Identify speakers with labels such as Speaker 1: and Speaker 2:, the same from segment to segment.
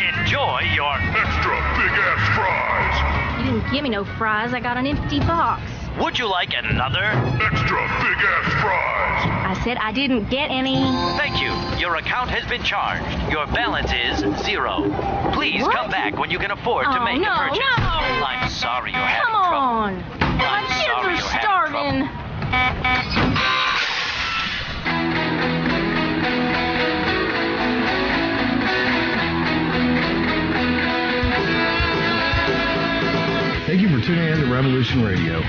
Speaker 1: Enjoy your
Speaker 2: extra big-ass fries.
Speaker 3: You didn't give me no fries. I got an empty box.
Speaker 1: Would you like another?
Speaker 2: Extra big-ass fries.
Speaker 3: I said I didn't get any.
Speaker 1: Thank you. Your account has been charged. Your balance is 0. Please
Speaker 3: What?
Speaker 1: come back when you can afford to make a purchase.
Speaker 3: No.
Speaker 1: I'm sorry you're having
Speaker 3: Come
Speaker 1: trouble.
Speaker 3: on. My kids
Speaker 1: sorry
Speaker 3: are
Speaker 1: you're having
Speaker 3: starving.
Speaker 4: Thank you for tuning in to Revolution Radio.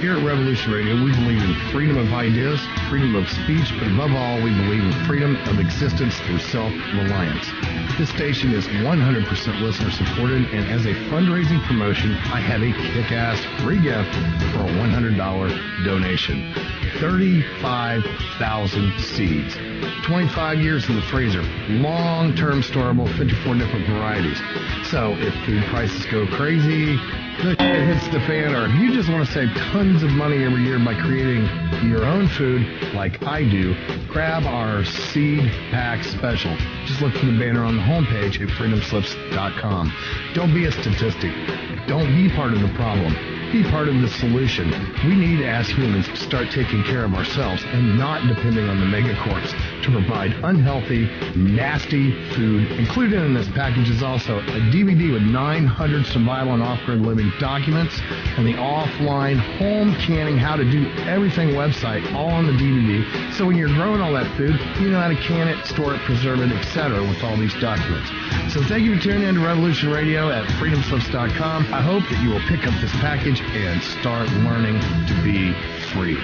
Speaker 4: Here at Revolution Radio, we believe in freedom of ideas, freedom of speech, but above all, we believe in freedom of existence through self-reliance. This station is 100% listener-supported, and as a fundraising promotion, I have a kick-ass free gift for a $100 donation. 35,000 seeds. 25 years in the freezer. Long-term storable, 54 different varieties. So if food prices go crazy, the shit hits the fan, or if you just want to save tons of money every year by creating your own food like I do, grab our seed pack special. Just look for the banner on the homepage at freedomslips.com. Don't be a statistic. Don't be part of the problem. Be part of the solution. We need, as humans, to start taking care of ourselves and not depending on the megacorps to provide unhealthy, nasty food. Included in this package is also a DVD with 900 survival and off-grid living documents and the offline home canning how to do everything website all on the DVD. So when you're growing all that food, you know how to can it, store it, preserve it, etc. with all these documents. So thank you for tuning in to Revolution Radio at freedomslips.com. I hope that you will pick up this package and start learning to be free.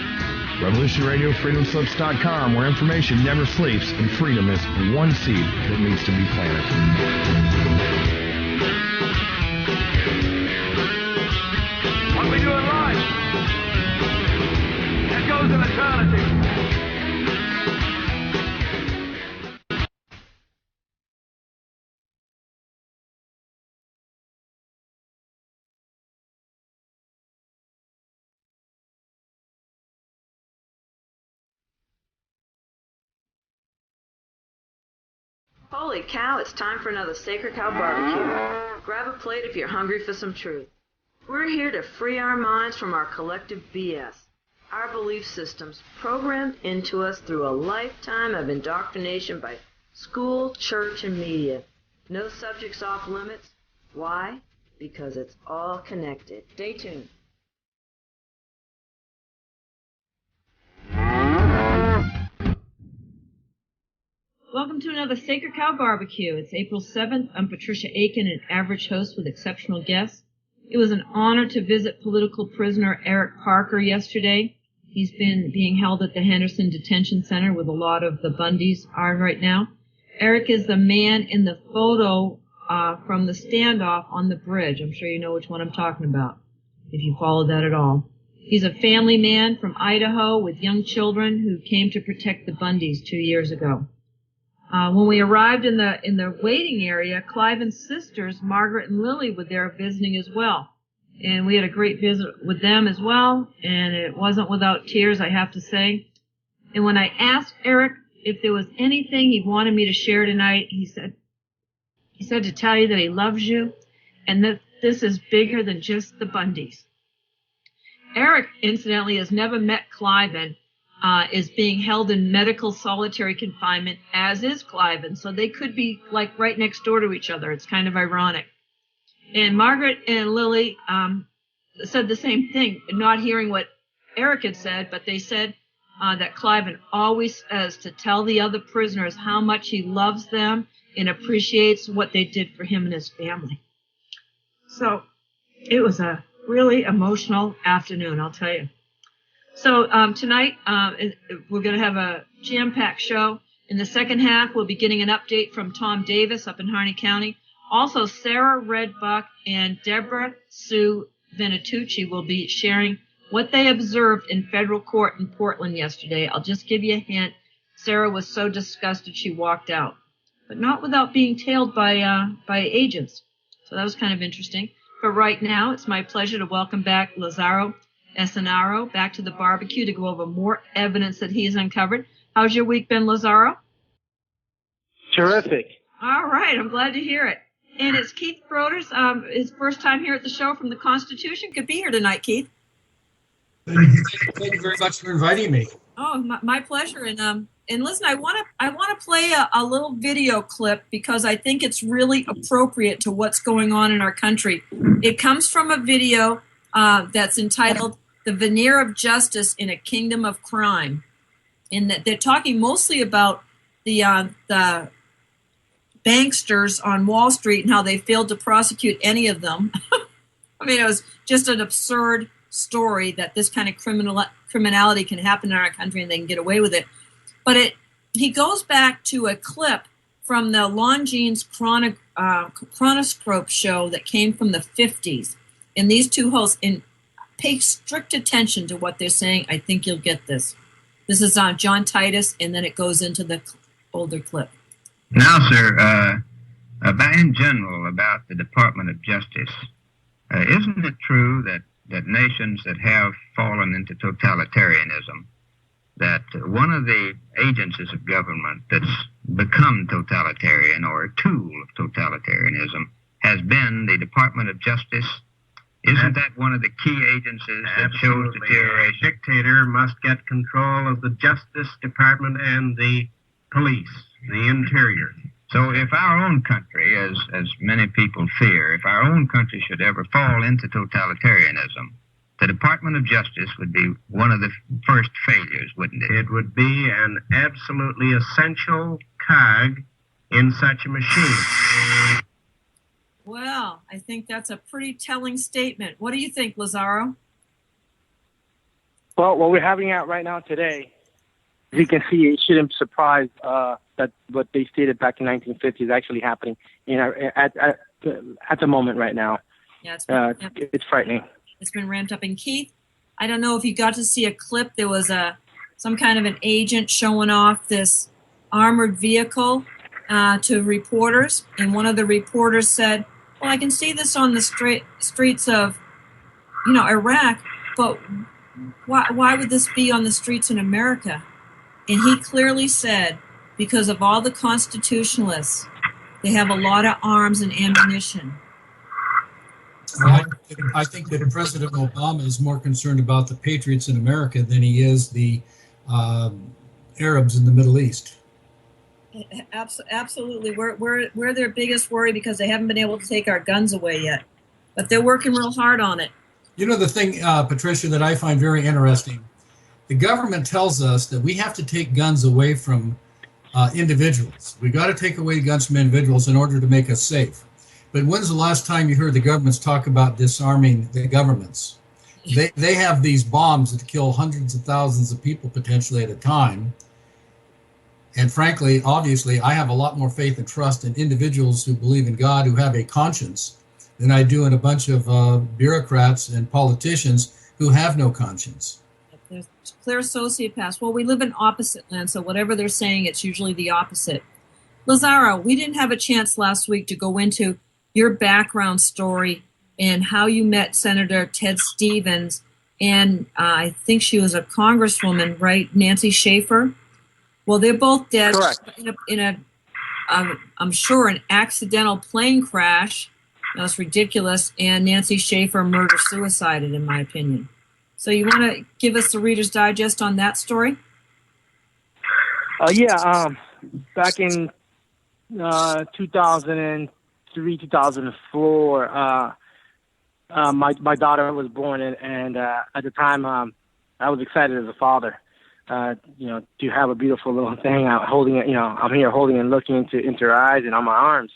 Speaker 4: Revolution Radio, freedomslips.com, where information never sleeps and freedom is one seed that needs to be planted.
Speaker 5: What we do in life, it goes in eternity.
Speaker 6: Holy cow, it's time for another Sacred Cow BBQ. Grab a plate if you're hungry for some truth. We're here to free our minds from our collective BS, our belief systems programmed into us through a lifetime of indoctrination by school, church, and media. No subjects off limits. Why? Because it's all connected. Stay tuned. Welcome to another Sacred Cow BBQ. It's April 7th. I'm Patricia Aiken, an average host with exceptional guests. It was an honor to visit political prisoner Eric Parker yesterday. He's been being held at the Henderson Detention Center with a lot of the Bundys are right now. Eric is the man in the photo from the standoff on the bridge. I'm sure you know which one I'm talking about, if you followed that at all. He's a family man from Idaho with young children who came to protect the Bundys 2 years ago. When we arrived in the waiting area, Cliven's sisters, Margaret and Lily, were there visiting as well. And we had a great visit with them as well, and it wasn't without tears, I have to say. And when I asked Eric if there was anything he wanted me to share tonight, he said to tell you that he loves you and that this is bigger than just the Bundys. Eric, incidentally, has never met Cliven, is being held in medical solitary confinement, as is Cliven. So they could be like right next door to each other. It's kind of ironic. And Margaret and Lily said the same thing, not hearing what Eric had said, but they said that Cliven always says to tell the other prisoners how much he loves them and appreciates what they did for him and his family. So it was a really emotional afternoon, I'll tell you. So tonight we're going to have a jam-packed show. In the second half, we'll be getting an update from Tom Davis up in Harney County. Also, Sarah Redbuck and Deborah Sue Venatucci will be sharing what they observed in federal court in Portland yesterday. I'll just give you a hint. Sarah was so disgusted she walked out, but not without being tailed by agents. So that was kind of interesting. But right now, it's my pleasure to welcome back Lazaro Esanaro back to the barbecue to go over more evidence that he's uncovered. How's your week been, Lazaro?
Speaker 7: Terrific.
Speaker 6: All right. I'm glad to hear it. And it's Keith Broders, his first time here at the show from the Constitution. Could be here tonight, Keith.
Speaker 7: Thank you very much for inviting me.
Speaker 6: Oh, my pleasure. And listen, I want to play a little video clip because I think it's really appropriate to what's going on in our country. It comes from a video that's entitled "The Veneer of Justice in a Kingdom of Crime," and that they're talking mostly about the banksters on Wall Street and how they failed to prosecute any of them. I mean, it was just an absurd story that this kind of criminality can happen in our country and they can get away with it. But he goes back to a clip from the Longines Chronoscope show that came from the 50s. And these two hosts, and pay strict attention to what they're saying. I think you'll get this. This is on John Titus, and then it goes into the older clip.
Speaker 8: Now, sir, in general about the Department of Justice, isn't it true that nations that have fallen into totalitarianism, that one of the agencies of government that's become totalitarian or a tool of totalitarianism has been the Department of Justice? Isn't that one of the key agencies that shows deterioration?
Speaker 9: A dictator must get control of the Justice Department and the police, the interior.
Speaker 8: So if our own country, as many people fear, if our own country should ever fall into totalitarianism, the Department of Justice would be one of the first failures, wouldn't it?
Speaker 9: It would be an absolutely essential cog in such a machine.
Speaker 6: Well, I think that's a pretty telling statement. What do you think, Lazaro?
Speaker 10: Well, what we're having out right now today, as you can see, it shouldn't surprise that what they stated back in 1950 is actually happening at the moment right now.
Speaker 6: Yeah,
Speaker 10: it's frightening.
Speaker 6: It's been ramped up. And Keith, I don't know if you got to see a clip. There was some kind of an agent showing off this armored vehicle to reporters, and one of the reporters said, "Well, I can see this on the streets of, Iraq, but why would this be on the streets in America?" And he clearly said, because of all the constitutionalists, they have a lot of arms and ammunition.
Speaker 7: Well, I think that President Obama is more concerned about the patriots in America than he is the Arabs in the Middle East.
Speaker 6: Absolutely. We're their biggest worry because they haven't been able to take our guns away yet. But they're working real hard on it.
Speaker 7: You know the thing, Patricia, that I find very interesting? The government tells us that we have to take guns away from individuals. We got to take away guns from individuals in order to make us safe. But when's the last time you heard the governments talk about disarming the governments? They have these bombs that kill hundreds of thousands of people potentially at a time. And frankly, obviously, I have a lot more faith and trust in individuals who believe in God, who have a conscience, than I do in a bunch of bureaucrats and politicians who have no conscience.
Speaker 6: There's clear sociopaths. Well, we live in opposite land, so whatever they're saying, it's usually the opposite. Lazaro, we didn't have a chance last week to go into your background story and how you met Senator Ted Stevens, and I think she was a congresswoman, right, Nancy Schaefer? Well, they're both dead.
Speaker 10: Correct.
Speaker 6: I'm sure, an accidental plane crash. That's ridiculous. And Nancy Schaefer murder-suicided, in my opinion. So you want to give us the Reader's Digest on that story?
Speaker 10: Back in 2003, 2004, my daughter was born, and at the time, I was excited as a father. To have a beautiful little thing out holding it, I'm here holding and looking into her eyes and on my arms.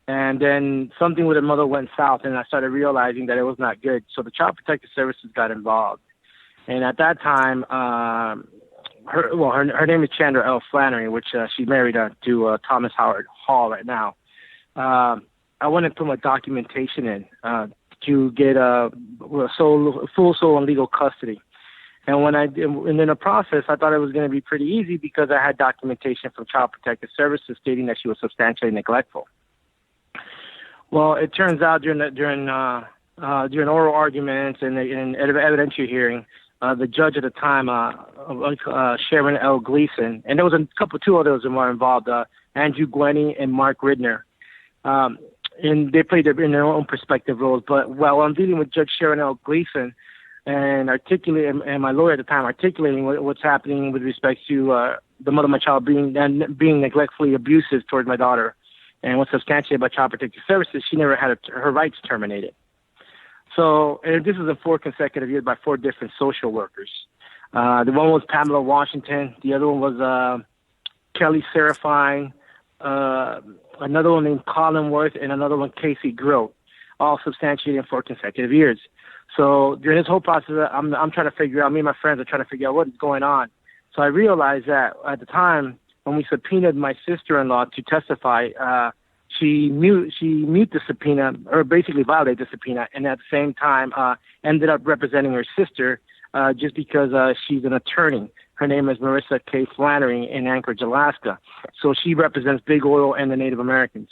Speaker 10: And then something with her mother went south, and I started realizing that it was not good. So the Child Protective Services got involved. And at that time, her name is Chandra L. Flannery, which she's married to Thomas Howard Hall right now. I went and put my documentation in to get full sole and legal custody. And and in the process, I thought it was going to be pretty easy because I had documentation from Child Protective Services stating that she was substantially neglectful. Well, it turns out during oral arguments and an evidentiary hearing, the judge at the time, Sharon L. Gleason, and there was two others who were involved, Andrew Gwenny and Mark Ridner. and they played in their own perspective roles. But while I'm dealing with Judge Sharon L. Gleason and and my lawyer at the time articulating what's happening with respect to the mother of my child being neglectfully abusive towards my daughter, and what's substantiated by Child Protective Services, she never had her rights terminated. So, and this is in 4 consecutive years by 4 different social workers. The one was Pamela Washington. The other one was Kelly Serafine. Another one named Colin Worth, and another one Casey Grote, all substantiated in 4 consecutive years. So during this whole process, I'm trying to figure out, me and my friends are trying to figure out what is going on. So I realized that at the time when we subpoenaed my sister-in-law to testify, she mute the subpoena, or basically violated the subpoena, and at the same time ended up representing her sister just because she's an attorney. Her name is Marissa K. Flannery in Anchorage, Alaska. So she represents Big Oil and the Native Americans.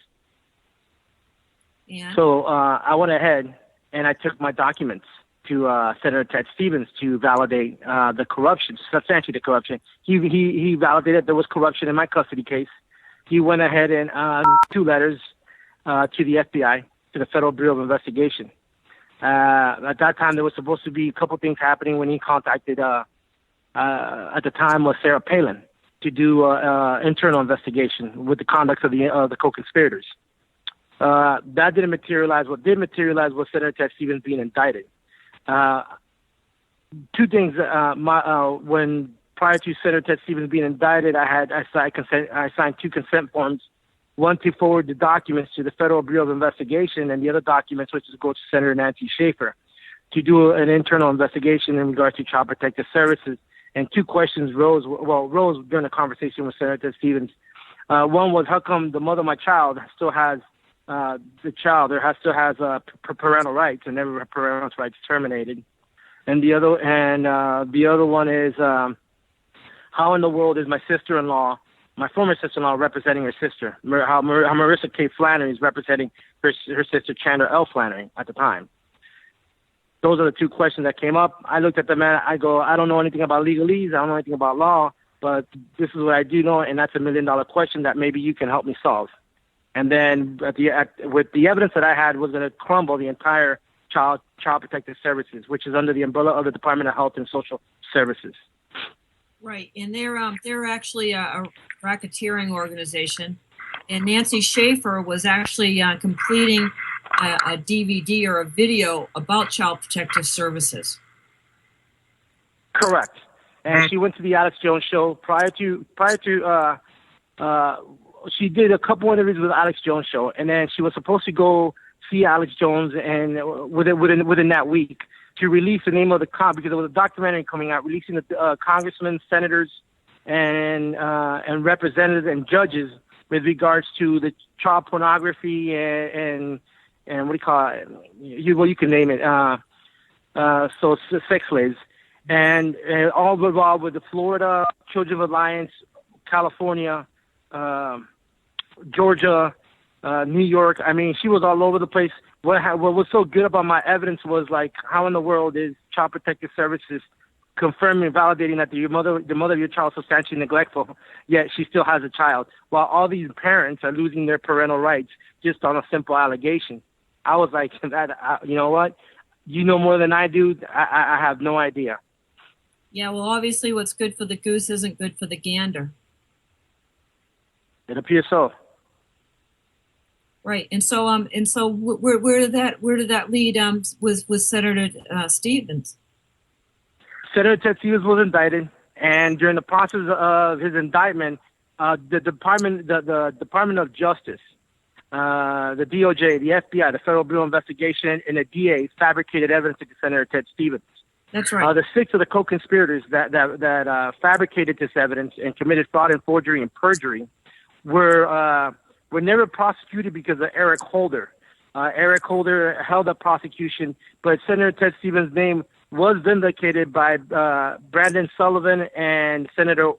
Speaker 6: Yeah.
Speaker 10: So I went ahead and I took my documents to Senator Ted Stevens to validate the corruption, substantiate the corruption. He validated there was corruption in my custody case. He went ahead and 2 letters to the FBI, to the Federal Bureau of Investigation. At that time, there was supposed to be a couple things happening when he contacted, at the time, was Sarah Palin to do internal investigation with the conduct of the co-conspirators. That didn't materialize. What did materialize was Senator Ted Stevens being indicted. 2 things. When prior to Senator Ted Stevens being indicted, I signed 2 consent forms. One to forward the documents to the Federal Bureau of Investigation, and the other documents which is go to Senator Nancy Schaefer to do an internal investigation in regards to Child Protective Services. And 2 questions rose during the conversation with Senator Ted Stevens. One was, how come the mother of my child still has parental rights and never parental rights terminated? And the other one is, how in the world is my sister-in-law, my former sister-in-law, representing her sister? How Marissa K. Flannery is representing her sister Chandra L. Flannery at the time. Those are the 2 questions that came up. I looked at the man. I go, I don't know anything about legalese. I don't know anything about law, but this is what I do know, and that's $1 million question that maybe you can help me solve. And then with the evidence that I had was going to crumble the entire Child Protective Services, which is under the umbrella of the Department of Health and Social Services.
Speaker 6: Right, and they're actually a racketeering organization, and Nancy Schaefer was actually completing a DVD or a video about Child Protective Services.
Speaker 10: Correct, and she went to the Alex Jones show prior to. She did a couple interviews with Alex Jones show, and then she was supposed to go see Alex Jones and within that week to release the name of the because there was a documentary coming out releasing the congressmen, senators, and representatives and judges with regards to the child pornography and what do you call it? You can name it. So sex slaves, and all involved with the Florida Children's Alliance, California, Georgia, New York. I mean, she was all over the place. What was so good about my evidence was, like, how in the world is Child Protective Services confirming and validating that the mother of your child is substantially neglectful, yet she still has a child, while all these parents are losing their parental rights just on a simple allegation? I was like, you know what? You know more than I do. I have no idea.
Speaker 6: Yeah, well, obviously what's good for the goose isn't good for the gander.
Speaker 10: It appears so.
Speaker 6: Right, and so where did that lead? Was Senator Stevens?
Speaker 10: Senator Ted Stevens was indicted, and during the process of his indictment, the Department of Justice, the DOJ, the FBI, the Federal Bureau of Investigation, and the DA fabricated evidence against Senator Ted Stevens.
Speaker 6: That's right.
Speaker 10: The 6 of the co-conspirators that fabricated this evidence and committed fraud and forgery and perjury were never prosecuted because of Eric Holder. Eric Holder held up prosecution, but Senator Ted Stevens' name was vindicated by Brandon Sullivan and Senator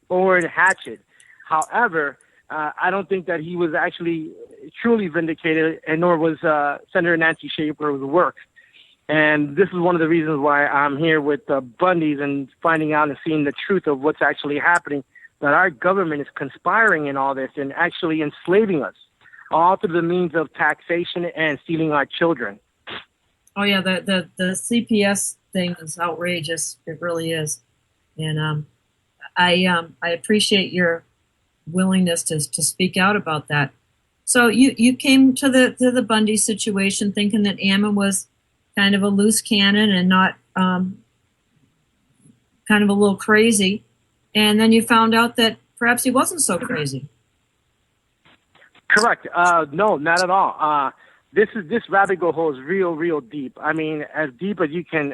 Speaker 10: Orrin Hatchett. However, I don't think that he was actually truly vindicated, and nor was Senator Nancy Schaefer's work. And this is one of the reasons why I'm here with the Bundys and finding out and seeing the truth of what's actually happening, that our government is conspiring in all this and actually enslaving us. all through the means of taxation and stealing our children.
Speaker 6: Oh yeah, the CPS thing is outrageous. It really is, and I appreciate your willingness to speak out about that. So you came to the Bundy situation thinking that Ammon was kind of a loose cannon and not kind of a little crazy, and then you found out that perhaps he wasn't so crazy.
Speaker 10: Correct. No, not at all. This rabbit hole is real deep. I mean, as deep as you can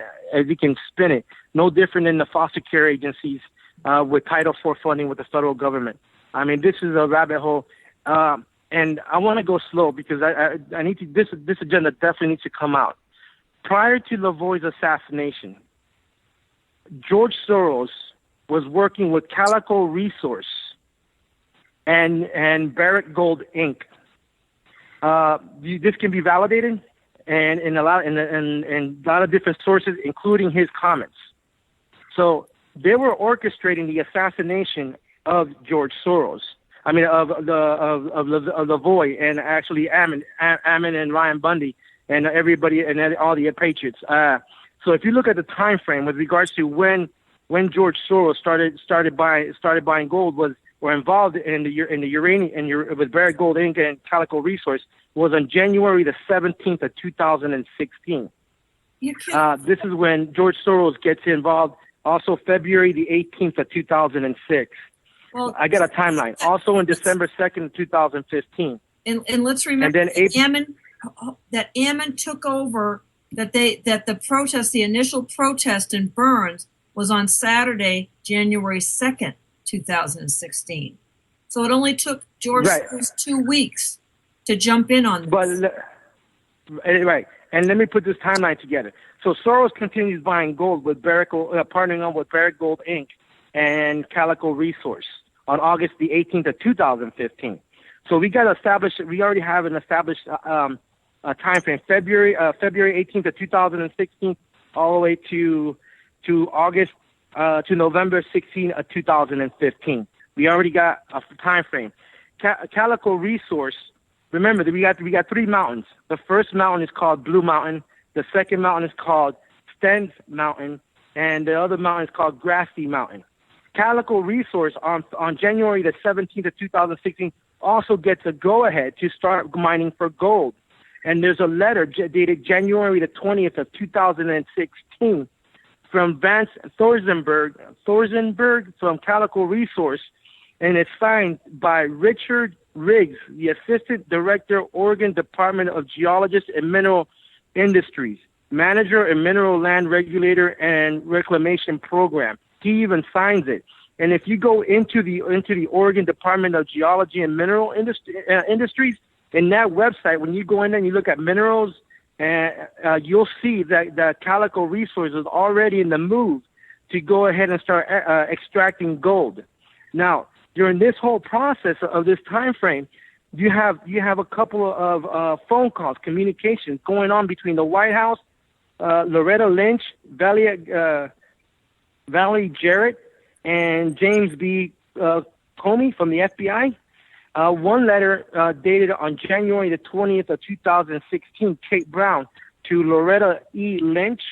Speaker 10: spin it. No different than the foster care agencies with Title IV funding with the federal government. I mean, this is a rabbit hole, and I want to go slow because I need to. This agenda definitely needs to come out. Prior to Lavoie's assassination, George Soros was working with Calico Resource and Barrick Gold Inc. This can be validated and in a lot of different sources, including his comments. So they were orchestrating the assassination of George Soros. I mean, of Lavoie and actually Ammon and Ryan Bundy and everybody and all the patriots. So if you look at the time frame with regards to when George Soros started buying gold were involved in the uranium with Barrick Gold Inc. and Calico Resource was on January the 17th of 2016. This is when George Soros gets involved. Also February the 18th of 2006. Well, I got a timeline. Also on December 2nd of 2015.
Speaker 6: And let's remember that Ammon took over. That the initial protest in Burns was on Saturday, January 2nd. 2016. So it only took George Soros 2 weeks to jump in on this.
Speaker 10: Right. And let me put this timeline together. So Soros continues buying gold with partnering up with Barrick Gold Inc. and Calico Resource on August the 18th of 2015. So we already have an established time frame, February 18th of 2016 all the way to August to November 16 of 2015. We already got a time frame. Calico Resource. Remember that we got three mountains. The first mountain is called Blue Mountain. The second mountain is called Stens Mountain, and the other mountain is called Grassy Mountain. Calico Resource on January the 17th of 2016 also gets a go-ahead to start mining for gold. And there's a letter dated January the 20th of 2016 from Vance Thorsenberg from Calico Resource, and it's signed by Richard Riggs, the Assistant Director, Oregon Department of Geologists and Mineral Industries, Manager and Mineral Land Regulator and Reclamation Program. He even signs it. And if you go into the Oregon Department of Geology and Mineral Industries, in that website, when you go in there and you look at minerals, you'll see that Calico Resources is already in the move to go ahead and start extracting gold. Now, during this whole process of this time frame, you have a couple of phone calls, communications going on between the White House, Loretta Lynch, Valley Jarrett, and James B. Comey from the FBI. One letter dated on January the 20th of 2016, Kate Brown, to Loretta E. Lynch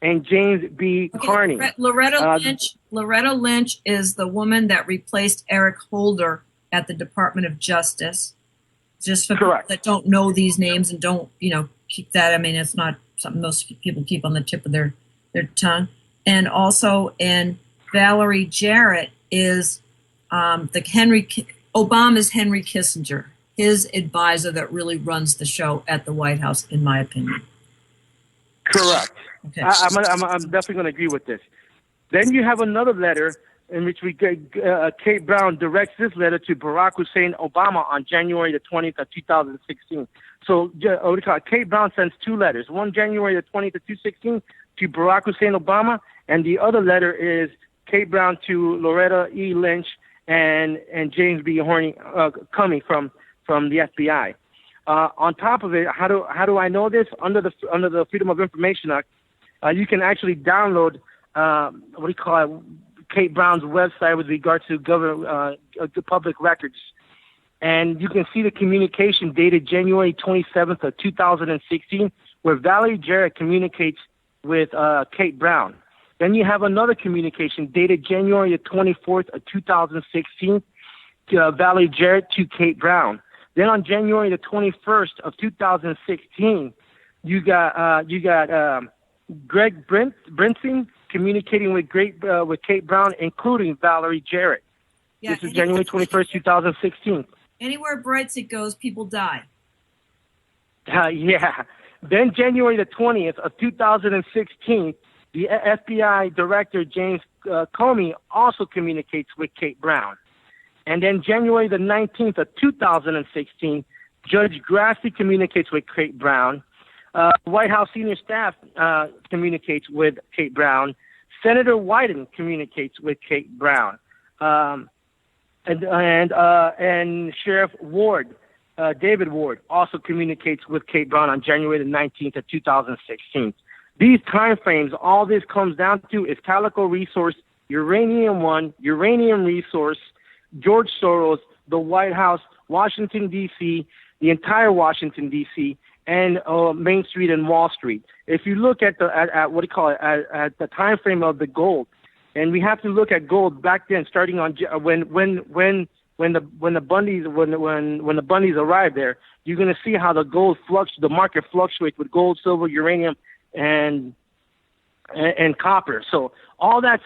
Speaker 10: and James B. Carney.
Speaker 6: Loretta Lynch is the woman that replaced Eric Holder at the Department of Justice. Just for people that don't know these names and don't, keep that. I mean, it's not something most people keep on the tip of their tongue. And also, Valerie Jarrett is Obama's Henry Kissinger, his advisor that really runs the show at the White House, in my opinion.
Speaker 10: Correct. Okay. I'm definitely going to agree with this. Then you have another letter in which Kate Brown directs this letter to Barack Hussein Obama on January the 20th of 2016. So Kate Brown sends two letters, one January the 20th of 2016 to Barack Hussein Obama, and the other letter is Kate Brown to Loretta E. Lynch and James B. Comey from the FBI. On top of it, how do I know this? Under the Freedom of Information Act, you can actually download Kate Brown's website with regard to the public records. And you can see the communication dated January 27th of 2016, where Valerie Jarrett communicates with Kate Brown. Then you have another communication dated January 24th of 2016, Valerie Jarrett to Kate Brown. Then on January the 21st of 2016, you got Greg Brinson communicating with Kate Brown, including Valerie Jarrett.
Speaker 6: Yeah,
Speaker 10: this is January 21st, 2016.
Speaker 6: Anywhere Brexit goes, people die.
Speaker 10: Yeah. Then January the 20th of 2016, the FBI Director James Comey also communicates with Kate Brown. And then January the 19th of 2016, Judge Grassley communicates with Kate Brown. White House senior staff communicates with Kate Brown. Senator Wyden communicates with Kate Brown. And Sheriff Ward, David Ward, also communicates with Kate Brown on January the 19th of 2016. These time frames, all this comes down to is Calico Resource, Uranium One, Uranium Resource, George Soros, the White House, Washington, D.C., the entire Washington, D.C., and Main Street and Wall Street. If you look at at the time frame of the gold, and we have to look at gold back then, starting on when the Bundys arrived there, you're going to see how the market fluctuates with gold, silver, uranium, and copper. So all that's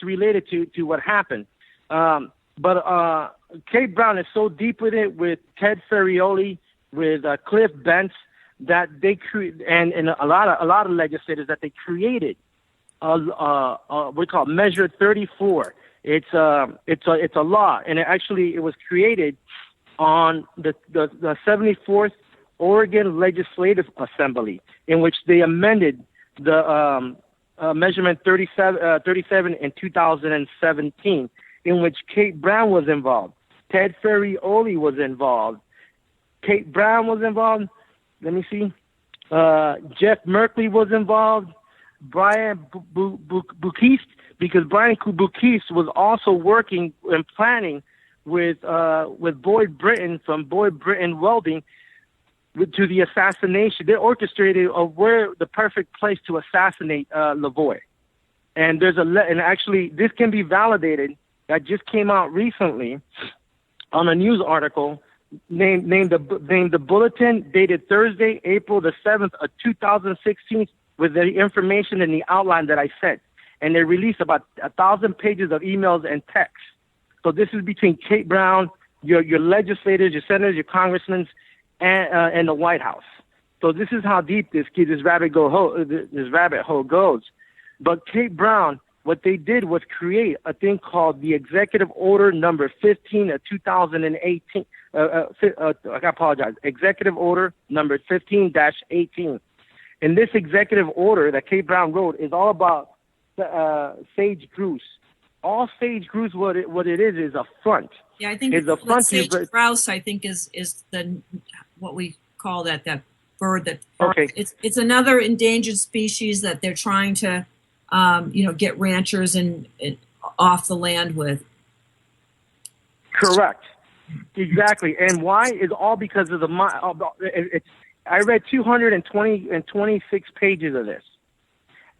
Speaker 10: related to what happened. But Kate Brown is so deep with it, with Ted Ferrioli, with Cliff Bentz, that they and a lot of legislators, that they created we call Measure 34. It's a law, and it was created on the 74th Oregon Legislative Assembly, in which they amended the Measurement 37 in 2017, in which Kate Brown was involved. Ted Ferrioli was involved. Kate Brown was involved. Let me see. Jeff Merkley was involved. Brian Bukist, because Brian Bukist was also working and planning with Boyd Britton from Boyd Britton Welding to the assassination. They orchestrated where the perfect place to assassinate Lavoie. And and actually this can be validated. That just came out recently on a news article named the Bulletin, dated Thursday, April the 7th of 2016, with the information and the outline that I sent. And they released about 1,000 pages of emails and texts. So this is between Kate Brown, your legislators, your senators, your congressmen, and the White House. So this is how deep this rabbit hole goes. But Kate Brown, what they did was create a thing called the Executive Order number 15 of 2018. I apologize. Executive Order number 15-18. And this executive order that Kate Brown wrote is all about sage grouse. All sage grouse, what it is a front.
Speaker 6: Yeah, I think
Speaker 10: it's a front.
Speaker 6: Sage grouse, I think, is the what we call that bird that.
Speaker 10: Okay.
Speaker 6: It's another endangered species that they're trying to, get ranchers and off the land with.
Speaker 10: Correct. Exactly. And why is all because of I read 226 pages of this.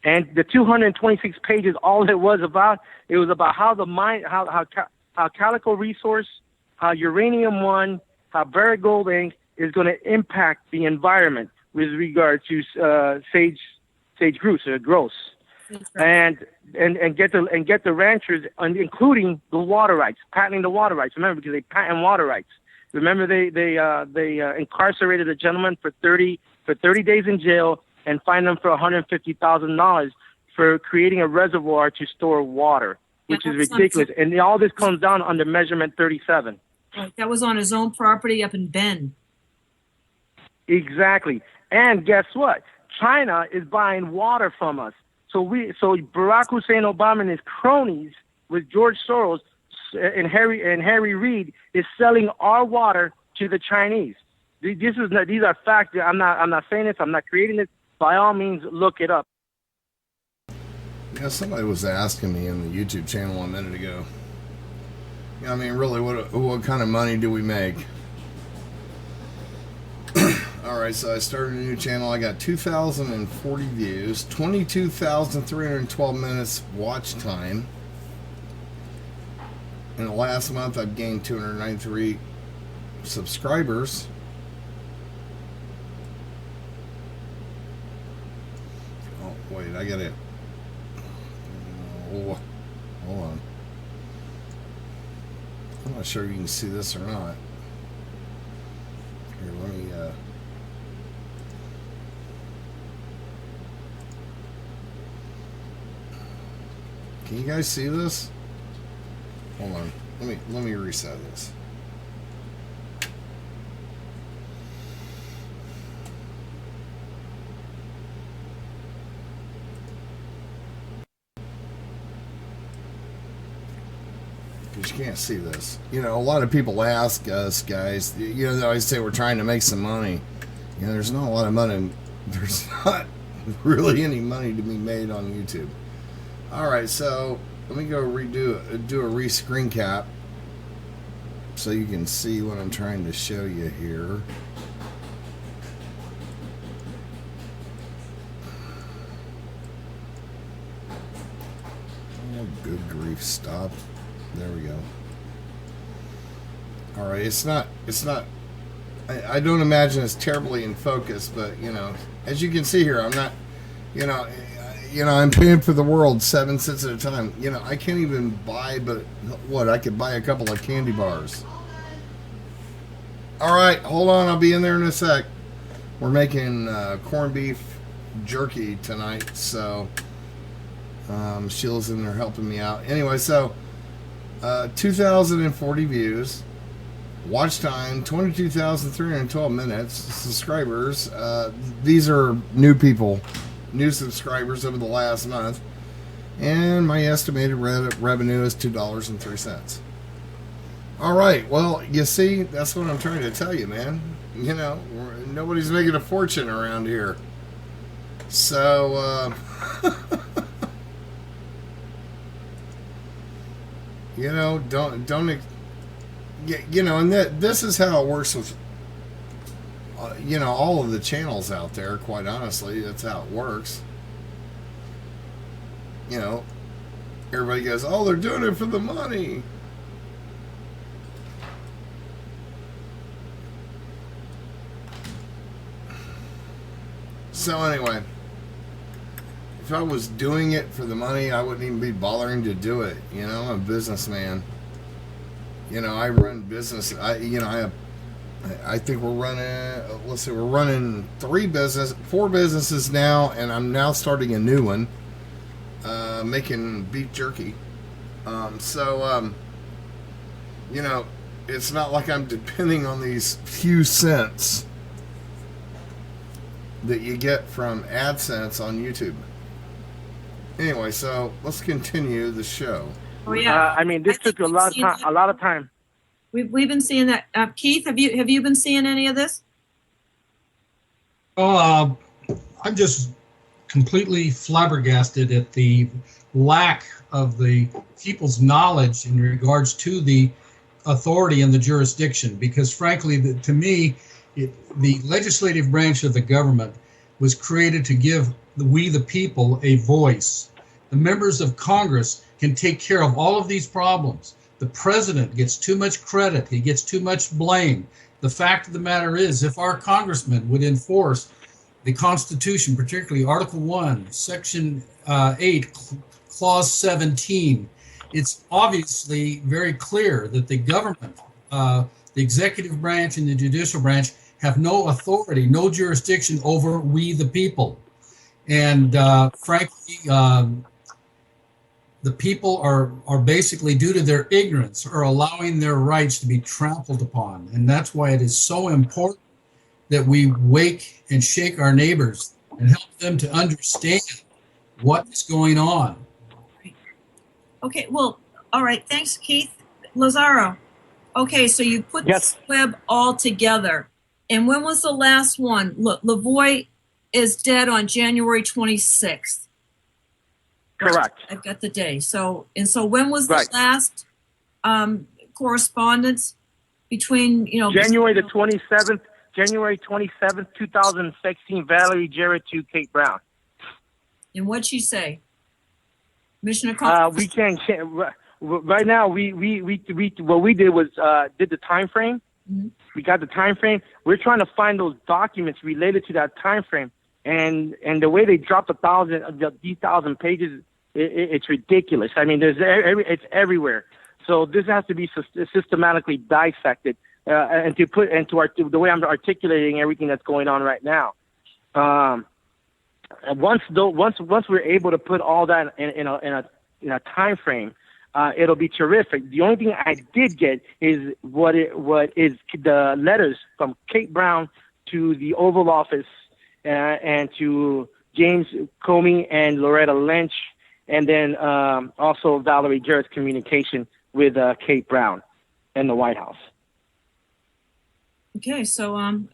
Speaker 10: And the 226 pages, all it was about how the mine, how Calico Resource, how Uranium One, how Barrick Gold Inc. is going to impact the environment with regard to sage grouse or gross, and get the ranchers, including the water rights, patenting the water rights. Remember, because they patent water rights. Remember, they incarcerated a gentleman for 30 days in jail and fined him for $150,000 for creating a reservoir to store water, which is ridiculous. And all this comes down under Measurement 37.
Speaker 6: Right, that was on his own property up in Bend.
Speaker 10: Exactly. And guess what? China is buying water from us. So Barack Hussein Obama and his cronies with George Soros and Harry Reid is selling our water to the Chinese. These are facts. I'm not saying this. I'm not creating this. By all means, look it up.
Speaker 11: Yeah, somebody was asking me in the YouTube channel a minute ago.
Speaker 4: I mean, really, what kind of money do we make? All right, so I started a new channel. I got 2,040 views, 22,312 minutes watch time. In the last month, I've gained 293 subscribers. Oh, wait, I got it. Oh, hold on. I'm not sure you can see this or not. Here, let me, can you guys see this? Hold on. Let me reset this. Because you can't see this. You know, a lot of people ask us, guys, you know, they always say we're trying to make some money. You know, there's not a lot of money. There's not really any money to be made on YouTube. All right, so let me go do a re-screen cap so you can see what I'm trying to show you here. Oh, good grief, stop. There we go. All right, it's not, I don't imagine it's terribly in focus, but, you know, as you can see here, I'm not, you know, I'm paying for the world 7 cents at a time. You know, I can't even buy, but what? I could buy a couple of candy bars. All right, hold on. I'll be in there in a sec. We're making corned beef jerky tonight, so Sheila's in there helping me out. Anyway, so 2,040 views, watch time 22,312 minutes, subscribers. These are new people. New subscribers over the last month, and my estimated revenue is $2.03. All right, well, you see, that's what I'm trying to tell you, man. You know, nobody's making a fortune around here, so you know, don't you know, and this is how it works with you know, all of the channels out there. Quite honestly, that's how it works. You know, everybody goes, oh, they're doing it for the money. So anyway, if I was doing it for the money, I wouldn't even be bothering to do it. You know, I'm a businessman. You know, I run business. I think we're running, let's see, we're running 4 businesses now, and I'm now starting a new one, making beef jerky. You know, it's not like I'm depending on these few cents that you get from AdSense on YouTube. Anyway, so let's continue the show.
Speaker 6: Oh yeah.
Speaker 10: I mean, this took a lot of time.
Speaker 6: We've been seeing that. Keith, have you been seeing any of this?
Speaker 7: Oh, I'm just completely flabbergasted at the lack of the people's knowledge in regards to the authority and the jurisdiction. Because frankly, to me, the legislative branch of the government was created to give we the people a voice. The members of Congress can take care of all of these problems. The president gets too much credit. He gets too much blame. The fact of the matter is, if our congressmen would enforce the Constitution, particularly Article 1, Section 8, Clause 17, it's obviously very clear that the government, the executive branch and the judicial branch, have no authority, no jurisdiction over we the people. And frankly, the people are basically, due to their ignorance, are allowing their rights to be trampled upon. And that's why it is so important that we wake and shake our neighbors and help them to understand what is going on.
Speaker 6: Okay, well, all right. Thanks, Keith. Lazaro. Okay, so you put this web all together. And when was the last one? Look, Lavoie is dead on January 26th.
Speaker 10: Correct.
Speaker 6: I've got the day. So when was the last correspondence between,
Speaker 10: January 27th, 2016, Valerie Jarrett to Kate Brown.
Speaker 6: And what'd she say? Mission
Speaker 10: We
Speaker 6: accomplished.
Speaker 10: can't right now. We what we did was did the time frame.
Speaker 6: Mm-hmm.
Speaker 10: We got the time frame. We're trying to find those documents related to that time frame, and the way they dropped these 1,000 pages, it's ridiculous. I mean, it's everywhere. So this has to be systematically dissected, and to put the way I'm articulating everything that's going on right now. Once we're able to put all that in a time frame, it'll be terrific. The only thing I did get is what is the letters from Kate Brown to the Oval Office and to James Comey and Loretta Lynch, and then also Valerie Jarrett's communication with Kate Brown and the White House.
Speaker 6: Okay, so and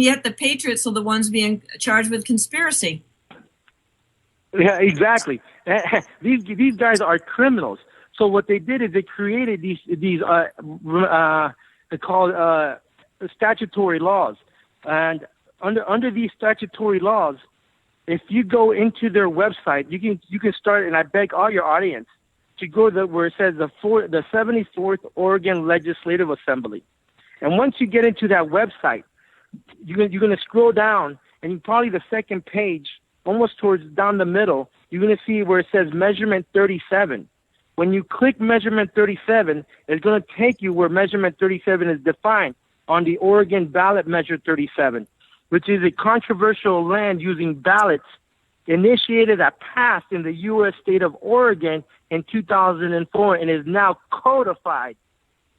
Speaker 6: yet the Patriots are the ones being charged with conspiracy.
Speaker 10: Yeah, exactly. These guys are criminals. So what they did is they created these called statutory laws, and under these statutory laws, if you go into their website, you can start. And I beg all your audience to go where it says the 74th Oregon Legislative Assembly, and once you get into that website, you're going to scroll down, and probably the second page, almost towards down the middle, you're going to see where it says Measurement 37. When you click Measurement 37, it's going to take you where Measurement 37 is defined on the Oregon Ballot Measure 37, which is a controversial land using ballots initiated that passed in the U.S. state of Oregon in 2004 and is now codified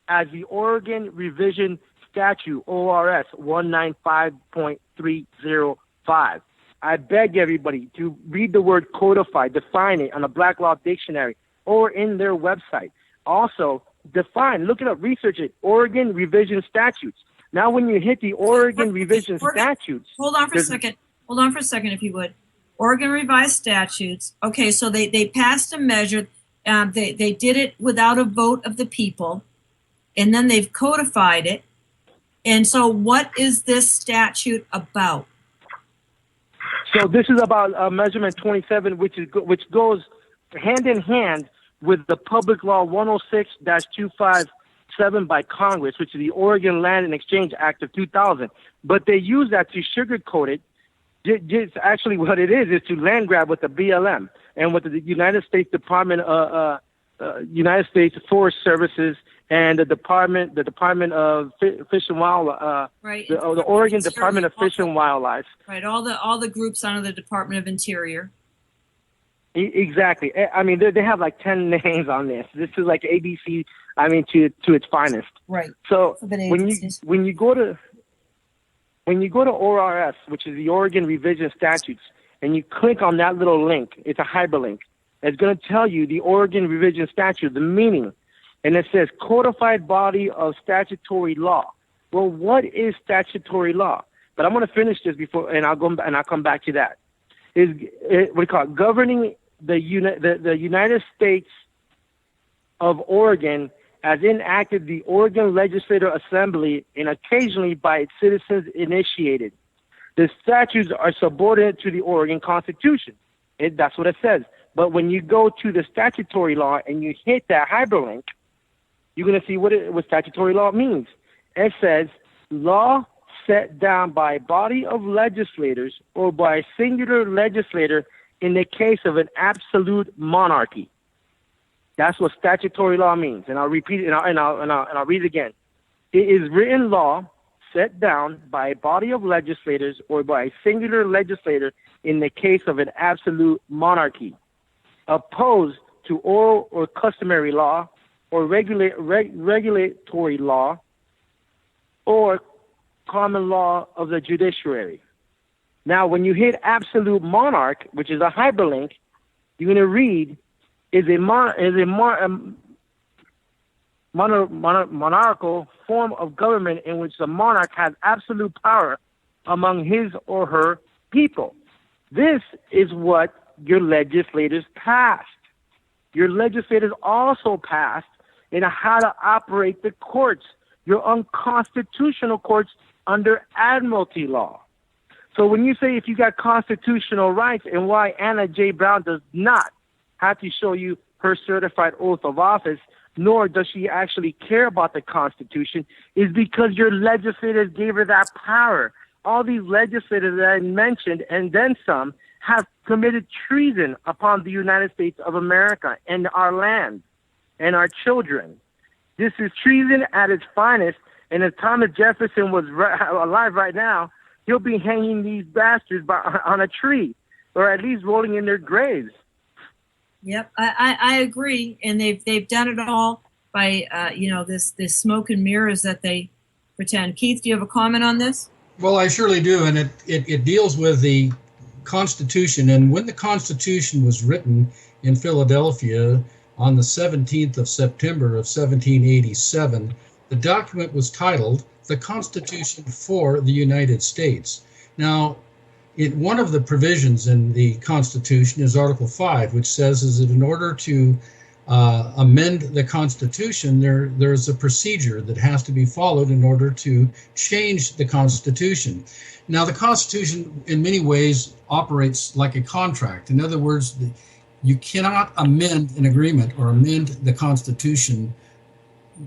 Speaker 10: as the Oregon Revision Statute, ORS 195.305. I beg everybody to read the word codified, define it on a Black Law Dictionary or in their website. Also, look it up, research it, Oregon Revision Statutes. Now, when you hit the Oregon Revision Statutes...
Speaker 6: Hold on for a second, if you would. Oregon Revised Statutes. Okay, so they passed a measure. They did it without a vote of the people, and then they've codified it. And so what is this statute about?
Speaker 10: So this is about Measurement 27, which goes hand in hand with the Public Law 106-257 by Congress, which is the Oregon Land and Exchange Act of 2000. But they use that to sugarcoat it. Just actually what it is to land grab with the BLM and with the United States United States Forest Services and the Department of Fish and Wildlife,
Speaker 6: right?
Speaker 10: The Oregon Department of Fish and Wildlife.
Speaker 6: Right, all the groups under the Department of Interior.
Speaker 10: Exactly. I mean, they have like 10 names on this. This is like ABC. I mean, to its finest.
Speaker 6: Right.
Speaker 10: So when you go to ORS, which is the Oregon Revision Statutes, and you click on that little link, it's a hyperlink. It's going to tell you the Oregon Revision Statute, the meaning. And it says codified body of statutory law. Well, what is statutory law? But I'm going to finish this before, and I'll come back to that. We call it governing the United States of Oregon as enacted the Oregon Legislative Assembly and occasionally by its citizens initiated. The statutes are subordinate to the Oregon Constitution. That's what it says. But when you go to the statutory law and you hit that hyperlink, you're going to see what statutory law means. It says law set down by a body of legislators or by a singular legislator in the case of an absolute monarchy. That's what statutory law means. And I'll repeat it and I'll read it again. It is written law set down by a body of legislators or by a singular legislator in the case of an absolute monarchy, opposed to oral or customary law or regulatory law or common law of the judiciary. Now, when you hit absolute monarch, which is a hyperlink, you're going to read is a monarchical form of government in which the monarch has absolute power among his or her people. This is what your legislators passed. Your legislators also passed in how to operate the courts, your unconstitutional courts under admiralty law. So when you say if you got constitutional rights and why Anna J. Brown does not have to show you her certified oath of office, nor does she actually care about the Constitution, is because your legislators gave her that power. All these legislators that I mentioned, and then some, have committed treason upon the United States of America and our land and our children. This is treason at its finest, and if Thomas Jefferson was alive right now, he'll be hanging these bastards on a tree, or at least rolling in their graves.
Speaker 6: Yep, I agree, and they've done it all by this smoke and mirrors that they pretend. Keith, do you have a comment on this?
Speaker 7: Well, I surely do, and it deals with the Constitution. And when the Constitution was written in Philadelphia on the 17th of September of 1787, the document was titled The Constitution for the United States. Now, one of the provisions in the Constitution is Article 5, which says is that in order to amend the Constitution, there's a procedure that has to be followed in order to change the Constitution. Now, the Constitution, in many ways, operates like a contract. In other words, you cannot amend an agreement or amend the Constitution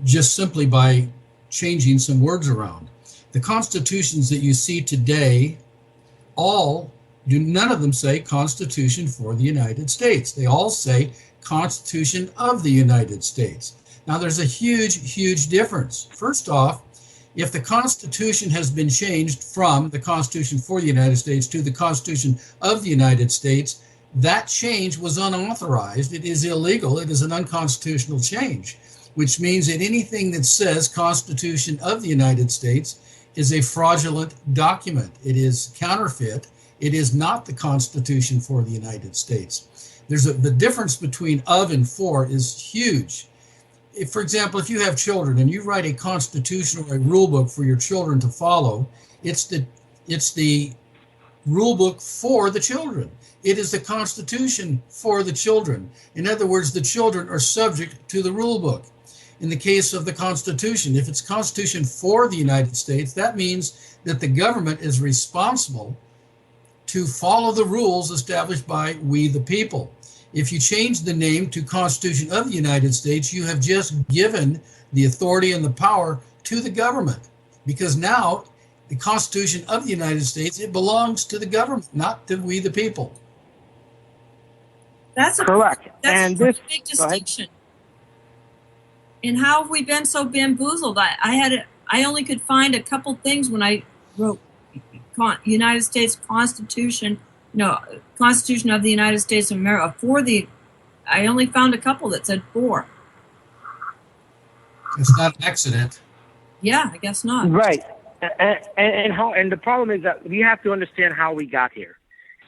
Speaker 7: just simply by changing some words around. The constitutions that you see today none of them say Constitution for the United States. They all say Constitution of the United States. Now, there's a huge, huge difference. First off, if the Constitution has been changed from the Constitution for the United States to the Constitution of the United States, that change was unauthorized. It is illegal. It is an unconstitutional change, which means that anything that says Constitution of the United States is a fraudulent document. It is counterfeit. It is not the Constitution for the United States. The difference between of and for is huge. If, for example, if you have children and you write a constitution or a rule book for your children to follow, it's the rule book for the children. It is the Constitution for the children. In other words, the children are subject to the rule book. In the case of the Constitution, if it's Constitution for the United States, that means that the government is responsible to follow the rules established by we the people. If you change the name to Constitution of the United States, you have just given the authority and the power to the government, because now the Constitution of the United States, it belongs to the government, not to we the people.
Speaker 6: That's
Speaker 10: correct.
Speaker 6: That's a big distinction. And how have we been so bamboozled? I only could find a couple things when I wrote United States Constitution, Constitution of the United States of America. I only found a couple that said for.
Speaker 7: It's not an accident.
Speaker 6: Yeah, I guess not.
Speaker 10: Right. And the problem is that we have to understand how we got here.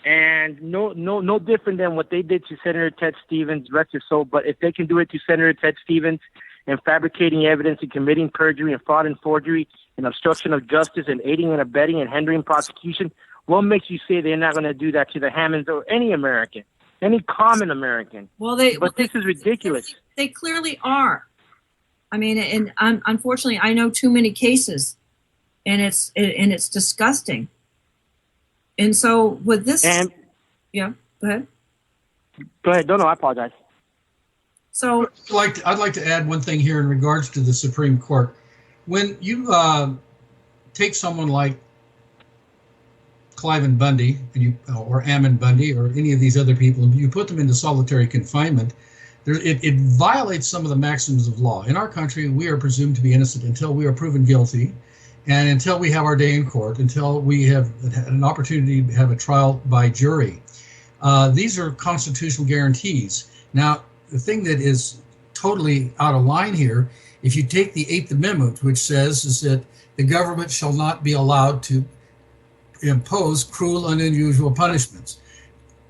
Speaker 10: And no different than what they did to Senator Ted Stevens, rest his soul. But if they can do it to Senator Ted Stevens and fabricating evidence and committing perjury and fraud and forgery and obstruction of justice and aiding and abetting and hindering prosecution, what makes you say they're not going to do that to the Hammonds or any American, any common American? This is ridiculous.
Speaker 6: They clearly are. I mean, and unfortunately, I know too many cases, and it's disgusting. And so with this, yeah, go ahead.
Speaker 10: Go ahead. No, I apologize.
Speaker 6: So
Speaker 7: I'd like to add one thing here in regards to the Supreme Court. When you take someone like Cliven Bundy or Ammon Bundy or any of these other people, and you put them into solitary confinement, it violates some of the maxims of law. In our country, we are presumed to be innocent until we are proven guilty, and until we have our day in court, until we have an opportunity to have a trial by jury. These are constitutional guarantees. Now, the thing that is totally out of line here, if you take the Eighth Amendment, which says is that the government shall not be allowed to impose cruel and unusual punishments.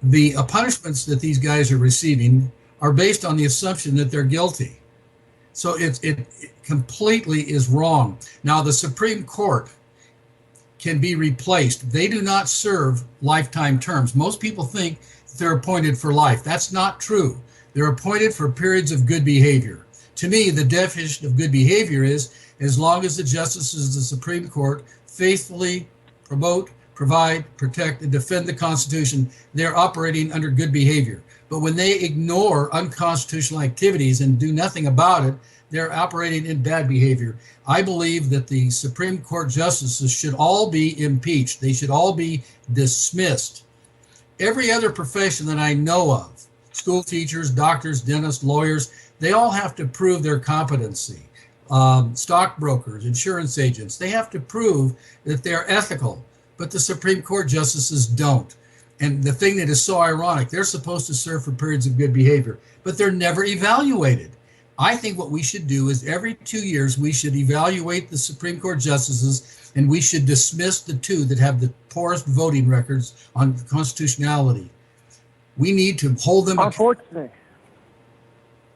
Speaker 7: The punishments that these guys are receiving are based on the assumption that they're guilty. So it completely is wrong. Now, the Supreme Court can be replaced. They do not serve lifetime terms. Most people think they're appointed for life. That's not true. They're appointed for periods of good behavior To me, the definition of good behavior is as long as the justices of the Supreme Court faithfully promote, provide, protect, and defend the Constitution, they're operating under good behavior. But when they ignore unconstitutional activities and do nothing about it, they're operating in bad behavior. I believe that the Supreme Court justices should all be impeached. They should all be dismissed. Every other profession that I know of, school teachers, doctors, dentists, lawyers, they all have to prove their competency. Stockbrokers, insurance agents, they have to prove that they're ethical, but the Supreme Court justices don't. And the thing that is so ironic, they're supposed to serve for periods of good behavior, but they're never evaluated. I think what we should do is every 2 years, we should evaluate the Supreme Court justices, and we should dismiss the two that have the poorest voting records on constitutionality. We need to hold them.
Speaker 10: Unfortunately.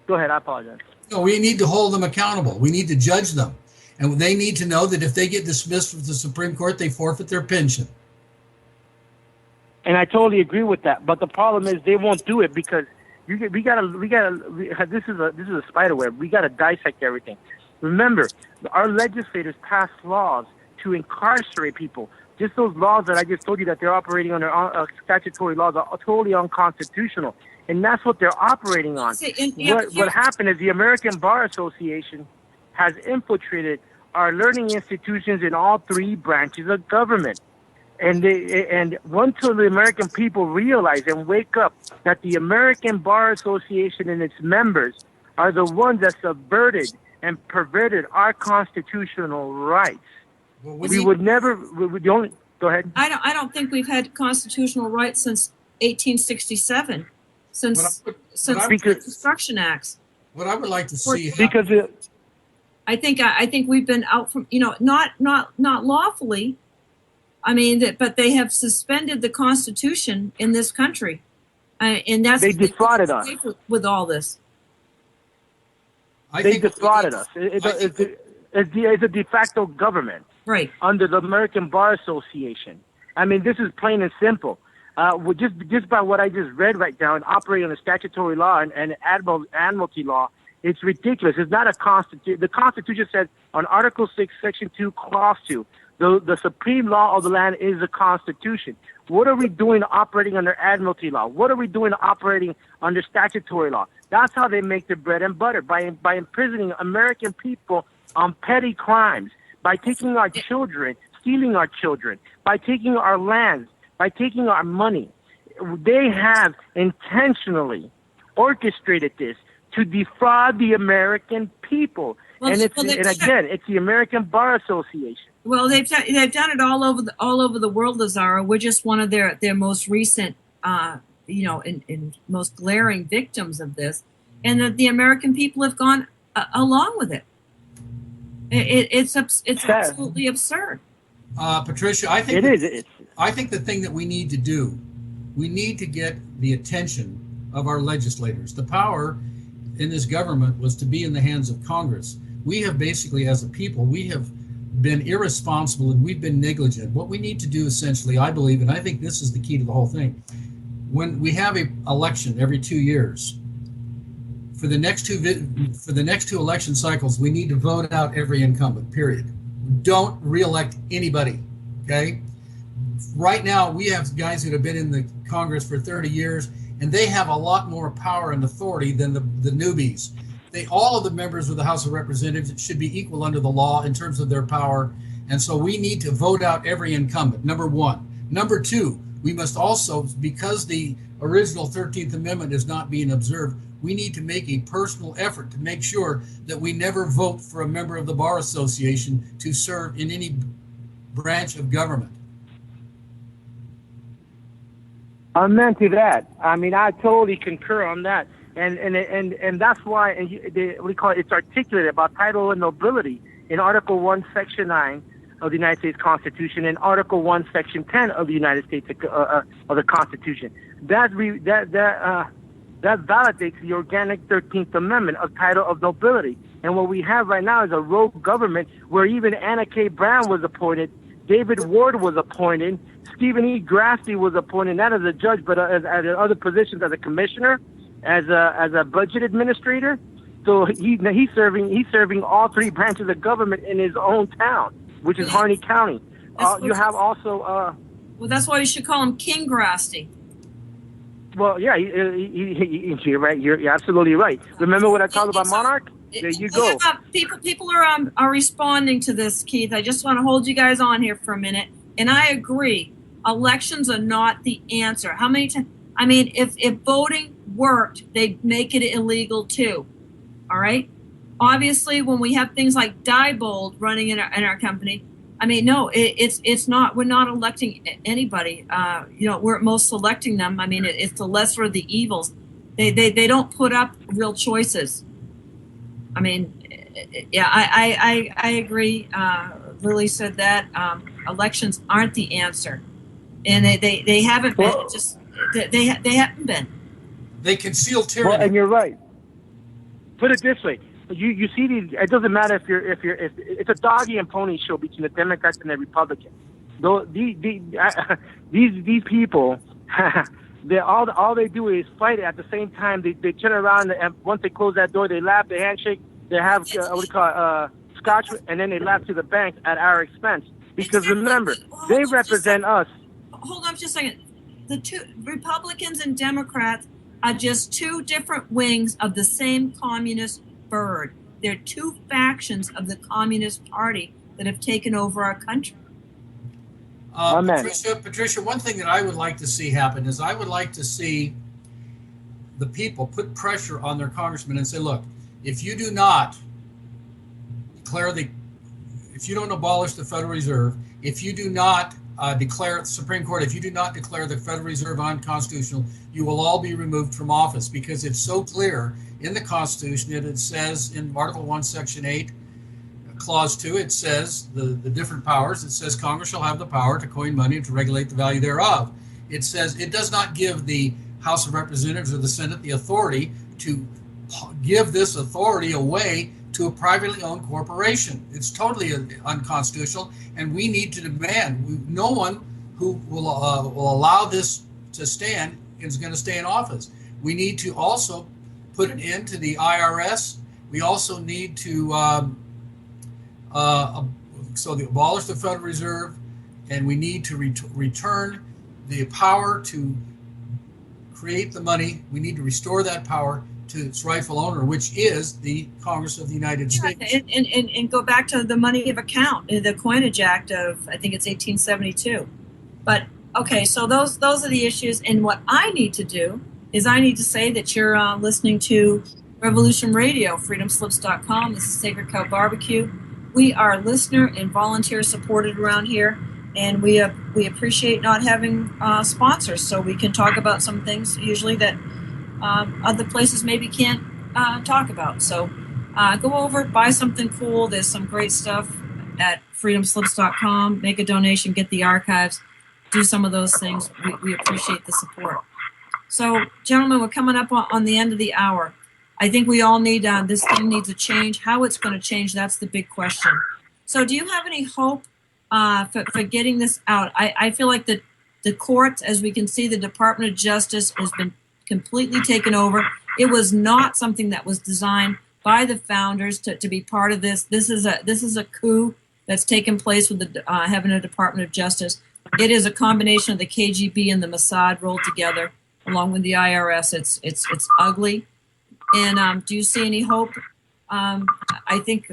Speaker 10: Go ahead, I apologize.
Speaker 7: No, we need to hold them accountable. We need to judge them. And they need to know that if they get dismissed from the Supreme Court, they forfeit their pension.
Speaker 10: And I totally agree with that. But the problem is they won't do it because we gotta. This is a spider web. We gotta dissect everything. Remember, our legislators pass laws to incarcerate people. Just those laws that I just told you that they're operating under statutory laws are totally unconstitutional, and that's what they're operating on. What happened is the American Bar Association has infiltrated our learning institutions in all three branches of government. And until the American people realize and wake up that the American Bar Association and its members are the ones that subverted and perverted our constitutional rights, we would never. Go ahead.
Speaker 6: I don't think we've had constitutional rights since 1867, since the Construction Acts.
Speaker 7: What I would like to see
Speaker 6: I think we've been out from not lawfully. I mean, but they have suspended the Constitution in this country, and that's
Speaker 10: they defrauded us
Speaker 6: with all this.
Speaker 10: They defrauded us. It's a de facto government,
Speaker 6: right, under
Speaker 10: the American Bar Association. I mean, this is plain and simple. Just by what I just read right now, and operating on a statutory law and admiralty law, it's ridiculous. It's not a constitution. The Constitution says on Article 6, Section 2, Clause 2. The supreme law of the land is the Constitution. What are we doing operating under admiralty law? What are we doing operating under statutory law? That's how they make their bread and butter, by imprisoning American people on petty crimes, by taking our children, stealing our children, by taking our lands, by taking our money. They have intentionally orchestrated this to defraud the American people. Well, it's the American Bar Association.
Speaker 6: Well, they've done it all over the world, Lazaro. We're just one of their most recent, and most glaring victims of this, and that the American people have gone along with it. It's absolutely absurd.
Speaker 7: Patricia, I think I think the thing that we need to do, we need to get the attention of our legislators. The power in this government was to be in the hands of Congress. We have basically, as a people, we have been irresponsible and we've been negligent. What we need to do essentially, I believe, and I think this is the key to the whole thing, when we have an election every 2 years, for the next two election cycles, we need to vote out every incumbent, period. Don't reelect anybody, okay? Right now, we have guys that have been in the Congress for 30 years, and they have a lot more power and authority than the newbies. All of the members of the House of Representatives should be equal under the law in terms of their power. And so we need to vote out every incumbent, number one. Number two, we must also, because the original 13th Amendment is not being observed, we need to make a personal effort to make sure that we never vote for a member of the Bar Association to serve in any branch of government.
Speaker 10: Amen to that. I mean, I totally concur on that. And that's why it's articulated about title and nobility in Article 1, Section 9 of the United States Constitution and Article 1, Section 10 of the United States of the Constitution. That validates the organic 13th Amendment of title of nobility. And what we have right now is a rogue government where even Anna K. Brown was appointed, David Ward was appointed, Stephen E. Grassley was appointed, not as a judge, but as other positions as a commissioner, as a budget administrator, So he's serving all three branches of government in his own town, which is Harney County. You have also.
Speaker 6: Well, that's why you should call him King Grasty.
Speaker 10: Well, yeah, you're right. You're absolutely right. Remember what I talked about Monarch? There you go.
Speaker 6: People are responding to this, Keith. I just want to hold you guys on here for a minute, and I agree. Elections are not the answer. How many times? I mean, if voting worked, they'd make it illegal too. All right. Obviously, when we have things like Diebold running in our company, I mean, no, it's not. We're not electing anybody. We're at most selecting them. I mean, it's the lesser of the evils. They don't put up real choices. I mean, yeah, I agree. Lily said that elections aren't the answer, and they haven't been. They haven't been.
Speaker 7: They conceal tyranny.
Speaker 10: Well, and you're right. Put it this way. You see these. It doesn't matter if it's a doggy and pony show between the Democrats and the Republicans. Though these people, all they do is fight it. At the same time, they turn around and once they close that door, they laugh, they handshake, they have scotch, and then they laugh to the bank at our expense. Because remember, they represent us.
Speaker 6: Hold on just a second. The two Republicans and Democrats are just two different wings of the same communist bird. They're two factions of the Communist Party that have taken over our country.
Speaker 7: Patricia, one thing that I would like to see happen is I would like to see the people put pressure on their congressmen and say, look, if you do not if you don't abolish the Federal Reserve, if you do not declare the Supreme Court, if you do not declare the Federal Reserve unconstitutional, you will all be removed from office, because it's so clear in the Constitution that it says in Article 1, Section 8, Clause 2, it says the different powers. It says Congress shall have the power to coin money and to regulate the value thereof. It says it does not give the House of Representatives or the Senate the authority to give this authority away to a privately owned corporation. It's totally unconstitutional, and we need to demand no one who will allow this to stand is going to stay in office. We need to also put an end to the IRS. We also need to abolish the Federal Reserve, and we need to return the power to create the money. We need to restore that power to its rightful owner, which is the Congress of the United States.
Speaker 6: And go back to the Money of Account, the Coinage Act of, I think it's 1872. But, okay, so those are the issues. And what I need to do is I need to say that you're listening to Revolution Radio, freedomslips.com. This is Sacred Cow BBQ. We are listener and volunteer supported around here, and we appreciate not having sponsors, so we can talk about some things usually that other places maybe can't talk about. So go over, buy something cool. There's some great stuff at freedomslips.com. Make a donation, get the archives, do some of those things. We appreciate the support. So, gentlemen, we're coming up on the end of the hour. I think we all need, this thing needs a change. How it's going to change, that's the big question. So do you have any hope for getting this out? I feel like the courts, as we can see, the Department of Justice has been completely taken over. It was not something that was designed by the founders to be part of this. This is a coup that's taken place with having a Department of Justice. It is a combination of the KGB and the Mossad rolled together, along with the IRS. It's ugly. And do you see any hope? I think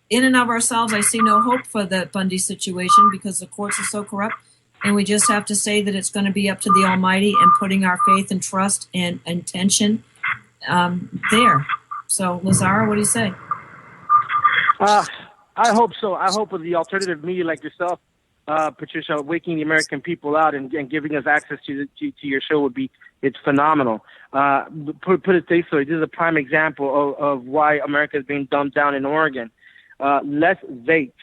Speaker 6: in and of ourselves, I see no hope for the Bundy situation because the courts are so corrupt. And we just have to say that it's going to be up to the Almighty and putting our faith and trust and intention there. So, Lazaro, what do you say?
Speaker 10: I hope so. I hope with the alternative media like yourself, Patricia, waking the American people out and giving us access to your show it's phenomenal. Put it this way, this is a prime example of why America is being dumbed down in Oregon. Les Vates,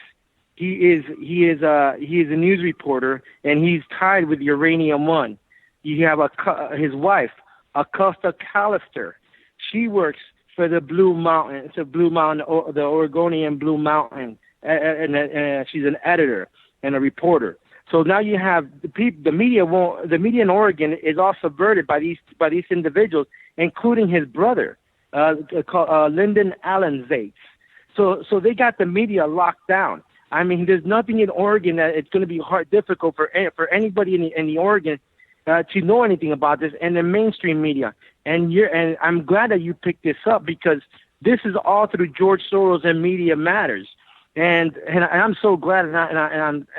Speaker 10: he is a news reporter, and he's tied with Uranium One. You have his wife, Acosta Callister. She works for the Blue Mountain. It's a Blue Mountain, the Oregonian Blue Mountain, and she's an editor and a reporter. So now you have the media in Oregon is all subverted by these individuals, including his brother. called Lyndon Allen Zates. So they got the media locked down. I mean, there's nothing in Oregon that it's going to be difficult for anybody in the Oregon to know anything about this, and the mainstream media. And I'm glad that you picked this up, because this is all through George Soros and Media Matters. And I'm so glad, and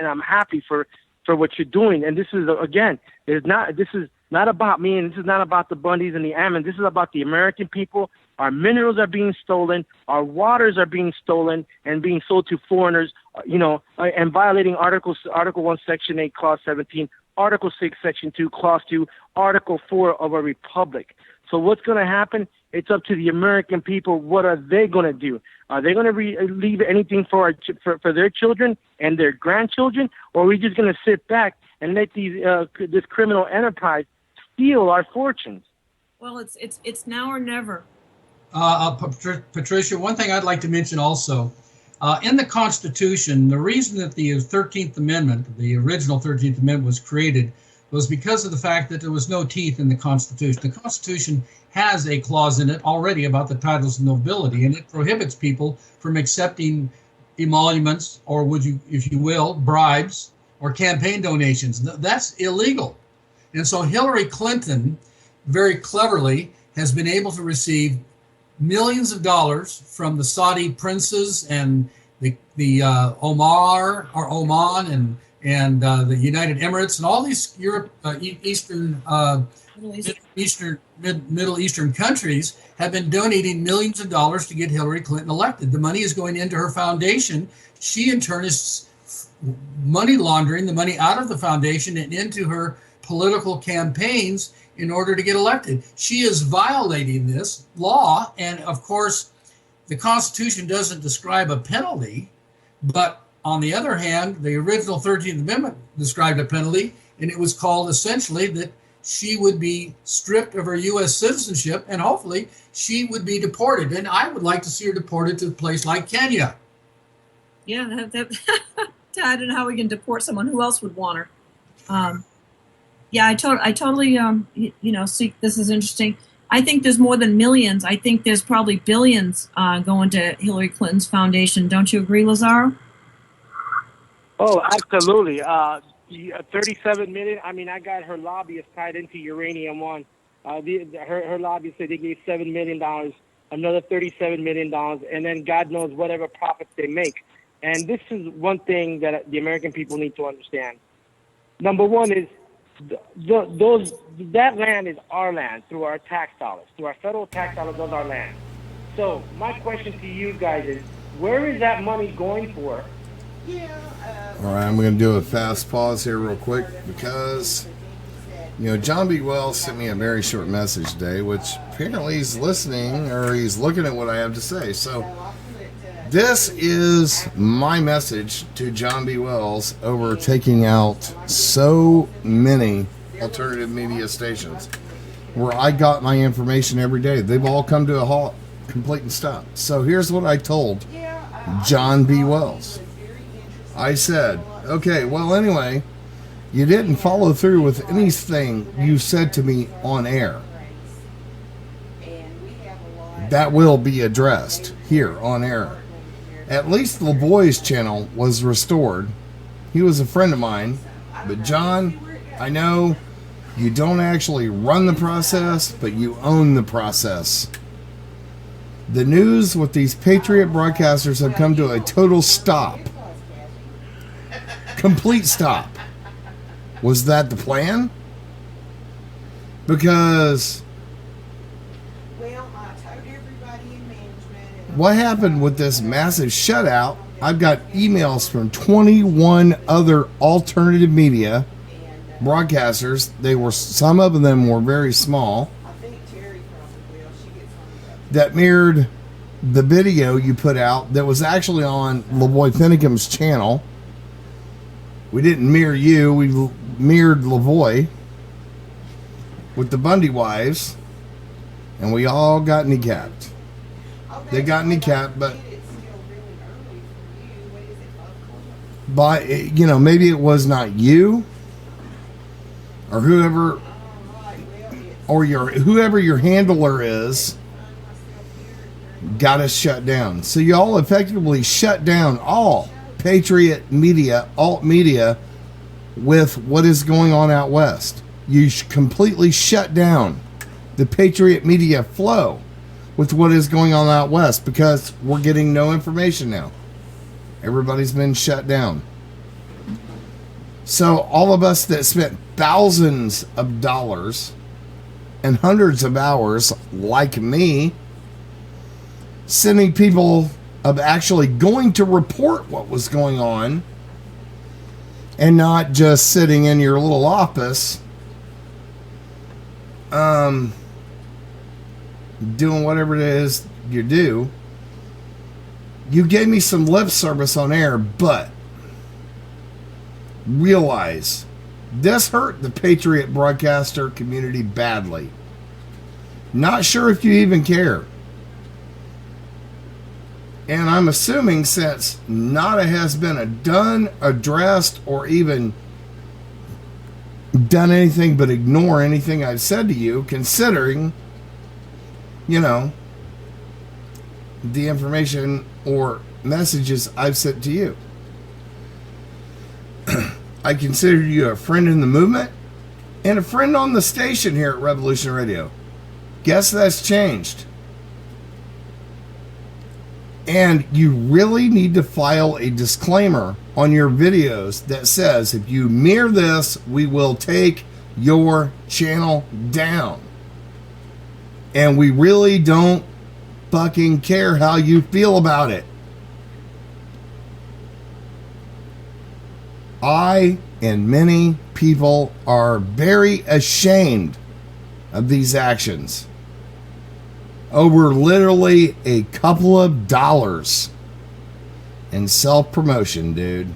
Speaker 10: I'm happy for what you're doing. And this is, again, this is not about me, and this is not about the Bundys and the Ammons. This is about the American people. Our minerals are being stolen. Our waters are being stolen and being sold to foreigners, and violating Article 1, Section 8, Clause 17, Article 6, Section 2, Clause 2, Article 4 of a republic. So what's going to happen? It's up to the American people. What are they going to do? Are they going to leave anything for their children and their grandchildren, or are we just going to sit back and let this criminal enterprise steal our fortunes?
Speaker 6: Well, it's now or never.
Speaker 7: Patricia, one thing I'd like to mention also, in the Constitution, the reason that the 13th Amendment, the original 13th Amendment, was created was because of the fact that there was no teeth in the Constitution. The Constitution has a clause in it already about the titles of nobility, and it prohibits people from accepting emoluments, or if you will, bribes or campaign donations. That's illegal. And so Hillary Clinton, very cleverly, has been able to receive millions of dollars from the Saudi princes and the Oman and the United Emirates and all these Middle Eastern countries have been donating millions of dollars to get Hillary Clinton elected. The money is going into her foundation. She in turn is money laundering the money out of the foundation and into her political campaigns in order to get elected. She is violating this law, and of course the Constitution doesn't describe a penalty, but on the other hand, the original 13th Amendment described a penalty, and it was called essentially that she would be stripped of her U.S. citizenship, and hopefully she would be deported. And I would like to see her deported to a place like Kenya.
Speaker 6: Yeah, I don't know how we can deport someone. Who else would want her? Yeah, I totally, see, this is interesting. I think there's more than millions. I think there's probably billions going to Hillary Clinton's foundation. Don't you agree, Lazaro?
Speaker 10: Oh, absolutely. 37 million. I mean, I got her lobbyists tied into Uranium One. Her lobbyists said they gave $7 million, another $37 million, and then God knows whatever profits they make. And this is one thing that the American people need to understand. Number one is that land is our land through our tax dollars. Through our federal tax dollars, those are our land. So my question to you guys is, where is that money going for?
Speaker 4: All right, I'm going to do a fast pause here real quick because, John B. Wells sent me a very short message today, which apparently he's listening or he's looking at what I have to say. So this is my message to John B. Wells over taking out so many alternative media stations where I got my information every day. They've all come to a halt, complete and stop. So here's what I told John B. Wells. I said, okay, well, anyway, you didn't follow through with anything you said to me on air. That will be addressed here on air. At least LaVoy's channel was restored. He was a friend of mine. But John, I know you don't actually run the process, but you own the process. The news with these Patriot broadcasters have come to a total stop. Complete stop. Was that the plan? Because what happened with this massive shutout, I've got emails from 21 other alternative media broadcasters. Some of them were very small, that mirrored the video you put out that was actually on LaVoy Finicum's channel. We didn't mirror you, we mirrored LaVoy with the Bundy wives, and we all got kneecapped. They got kneecapped, but maybe it was not you or whoever your handler is got us shut down. So y'all effectively shut down all Patriot media, alt media, with what is going on out west. You completely shut down the Patriot media flow with what is going on out west because we're getting no information now. Everybody's been shut down. So all of us that spent thousands of dollars and hundreds of hours, like me, sending people of actually going to report what was going on and not just sitting in your little office doing whatever it is you do. You gave me some lip service on air, but realize this hurt the Patriot broadcaster community badly. Not sure if you even care. And I'm assuming since nada has been done, addressed, or even done anything but ignore anything I've said to you, considering, you know, the information or messages I've sent to you. I consider you a friend in the movement and a friend on the station here at Revolution Radio. Guess that's changed. And you really need to file a disclaimer on your videos that says, if you mirror this, we will take your channel down. And we really don't fucking care how you feel about it. I and many people are very ashamed of these actions over literally a couple of dollars in self-promotion, dude.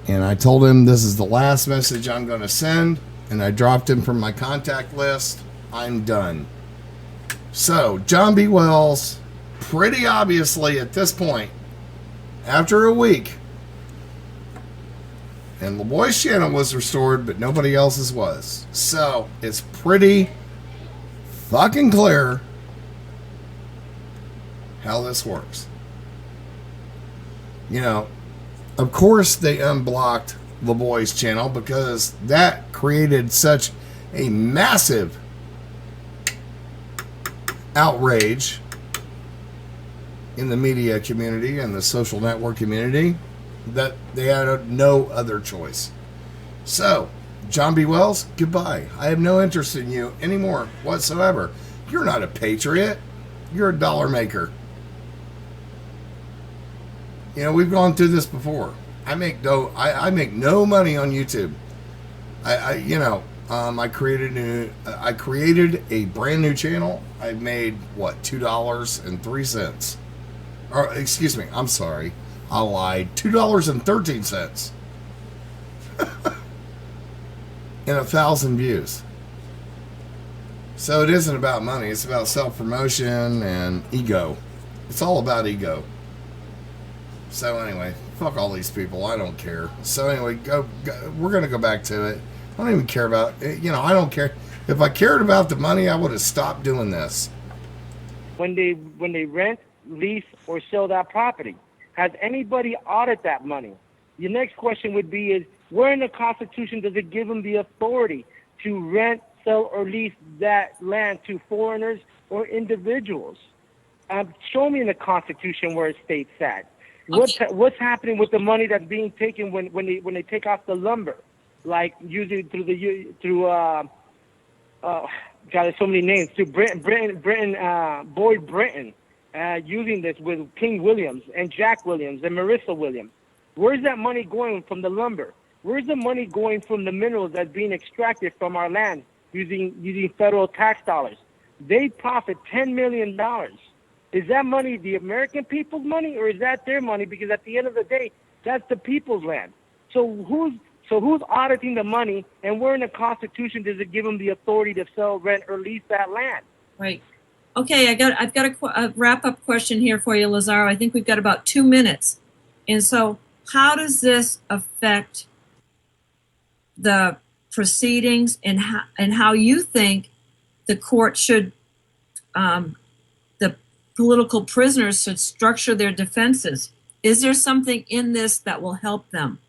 Speaker 4: And I told him this is the last message I'm going to send, and I dropped him from my contact list. I'm done. So, John B. Wells, pretty obviously at this point, after a week, and LeBoy's channel was restored, but nobody else's was. So, it's pretty fucking clear how this works. You know, of course they unblocked LeBoy's channel because that created such a massive outrage in the media community and the social network community that they had no other choice. So, John B. Wells, goodbye. I have no interest in you anymore whatsoever. You're not a patriot. You're a dollar maker. You know, we've gone through this before. I make no money on YouTube. I created a brand new channel. I made what, $2.03. Or excuse me, I'm sorry. I lied. $2.13. And 1,000 views. So it isn't about money. It's about self-promotion and ego. It's all about ego. So anyway, fuck all these people. I don't care. So anyway, go. We're going to go back to it. I don't even care about it. You know, I don't care. If I cared about the money, I would have stopped doing this.
Speaker 10: When they rent, lease, or sell that property, has anybody audited that money? Your next question would be is, where in the Constitution does it give them the authority to rent, sell, or lease that land to foreigners or individuals? Show me in the Constitution where it states that.
Speaker 6: Okay.
Speaker 10: What's happening with the money that's being taken when they take off the lumber, like using God, there's so many names, through Boyd Britton, using this with King Williams and Jack Williams and Marissa Williams. Where's that money going from the lumber? Where's the money going from the minerals that's being extracted from our land using federal tax dollars? They profit $10 million. Is that money the American people's money, or is that their money? Because at the end of the day, that's the people's land. So who's auditing the money, and where in the Constitution does it give them the authority to sell, rent, or lease that land?
Speaker 6: Right. Okay, I've got a wrap-up question here for you, Lazaro. I think we've got about 2 minutes. And so how does this affect the proceedings and how you think the court should political prisoners should structure their defenses. Is there something in this that will help them?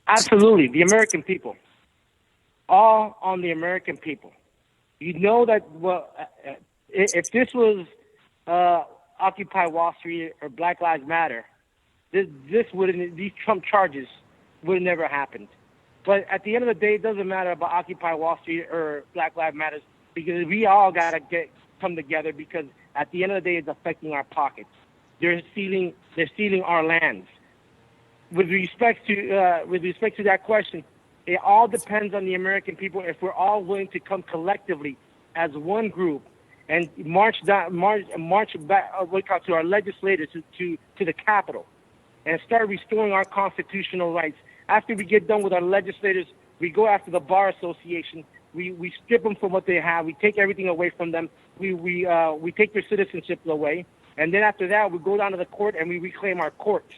Speaker 10: Absolutely. The American people. All on the American people. You know that, well, if this was Occupy Wall Street or Black Lives Matter, this wouldn't, these Trump charges would have never happened. But at the end of the day, it doesn't matter about Occupy Wall Street or Black Lives Matter, because we all got to come together, because at the end of the day, it's affecting our pockets. They're stealing our lands. With respect to that question, it all depends on the American people. If we're all willing to come collectively as one group and march back to our legislators, to the Capitol, and start restoring our constitutional rights. After we get done with our legislators, we go after the Bar Association. We strip them from what they have. We take everything away from them. We take their citizenship away. And then after that, we go down to the court and we reclaim our courts.